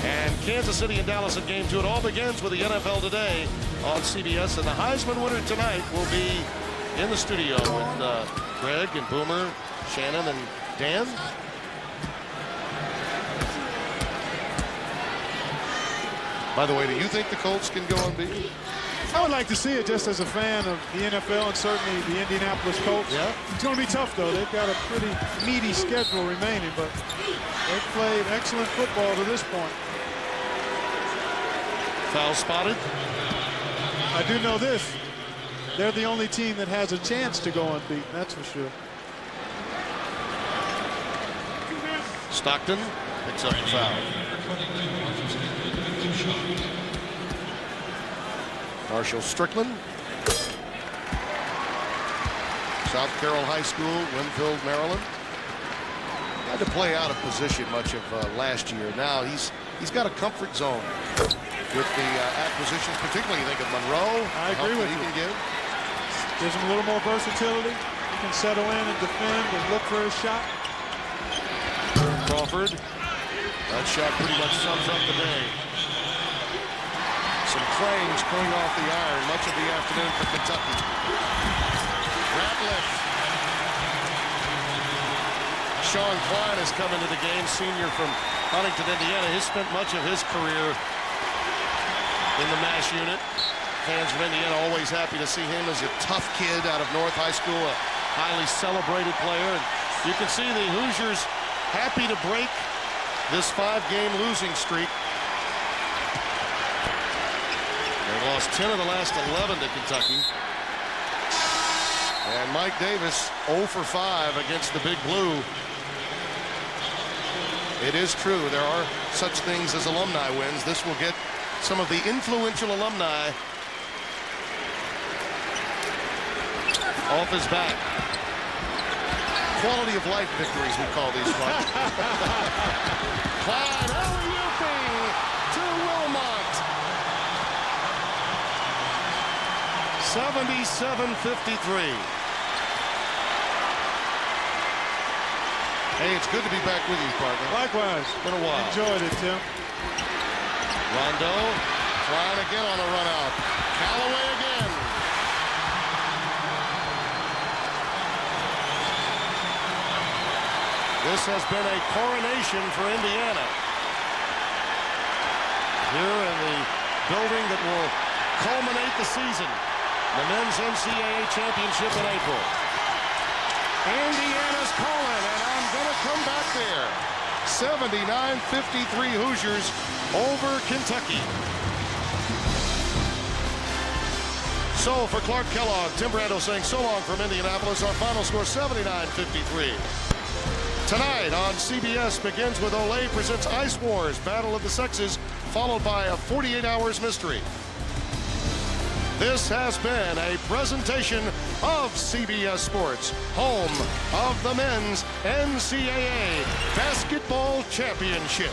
and Kansas City and Dallas at Game 2. It all begins with the NFL Today on CBS, and the Heisman winner tonight will be in the studio with Greg and Boomer, Shannon, and Dan. By the way, do you think the Colts can go unbeaten? I would like to see it, just as a fan of the NFL and certainly the Indianapolis Colts. Yeah. It's going to be tough, though. They've got a pretty meaty schedule remaining, but they've played excellent football to this point. Foul spotted. I do know this. They're the only team that has a chance to go unbeaten, that's for sure. Stockton picks up the foul. Marshall Strickland. South Carroll High School, Winfield, Maryland. Had to play out of position much of last year. Now he's got a comfort zone with the acquisitions, particularly you think of Monroe. I agree with you. He can give. Gives him a little more versatility. He can settle in and defend and look for his shot. Crawford. That shot pretty much sums up the day. Some claims coming off the iron much of the afternoon for Kentucky. Ratliff. Sean Klein has come into the game, senior from Huntington, Indiana. He's spent much of his career in the MASH unit. Fans from Indiana always happy to see him as a tough kid out of North High School, a highly celebrated player. And you can see the Hoosiers happy to break this 5-game losing streak. They've lost 10 of the last 11 to Kentucky. And Mike Davis 0 for 5 against the Big Blue. It is true, there are such things as alumni wins. This will get some of the influential alumni off his back. Quality of life victories, we call these ones. Klein, alley-ooping to Wilmot. 77-53. Hey, it's good to be back with you, partner. Likewise. Been a while. Enjoyed it, Tim. Rondo, Klein again on a run out. Callaway again. This has been a coronation for Indiana. Here in the building that will culminate the season. The men's NCAA championship in April. Indiana's calling, and I'm going to come back there. 79-53 Hoosiers over Kentucky. So for Clark Kellogg, Tim Brando saying so long from Indianapolis. Our final score 79-53. Tonight on CBS begins with Olay presents Ice Wars, Battle of the Sexes, followed by a 48 Hours mystery. This has been a presentation of CBS Sports, home of the men's NCAA Basketball Championship.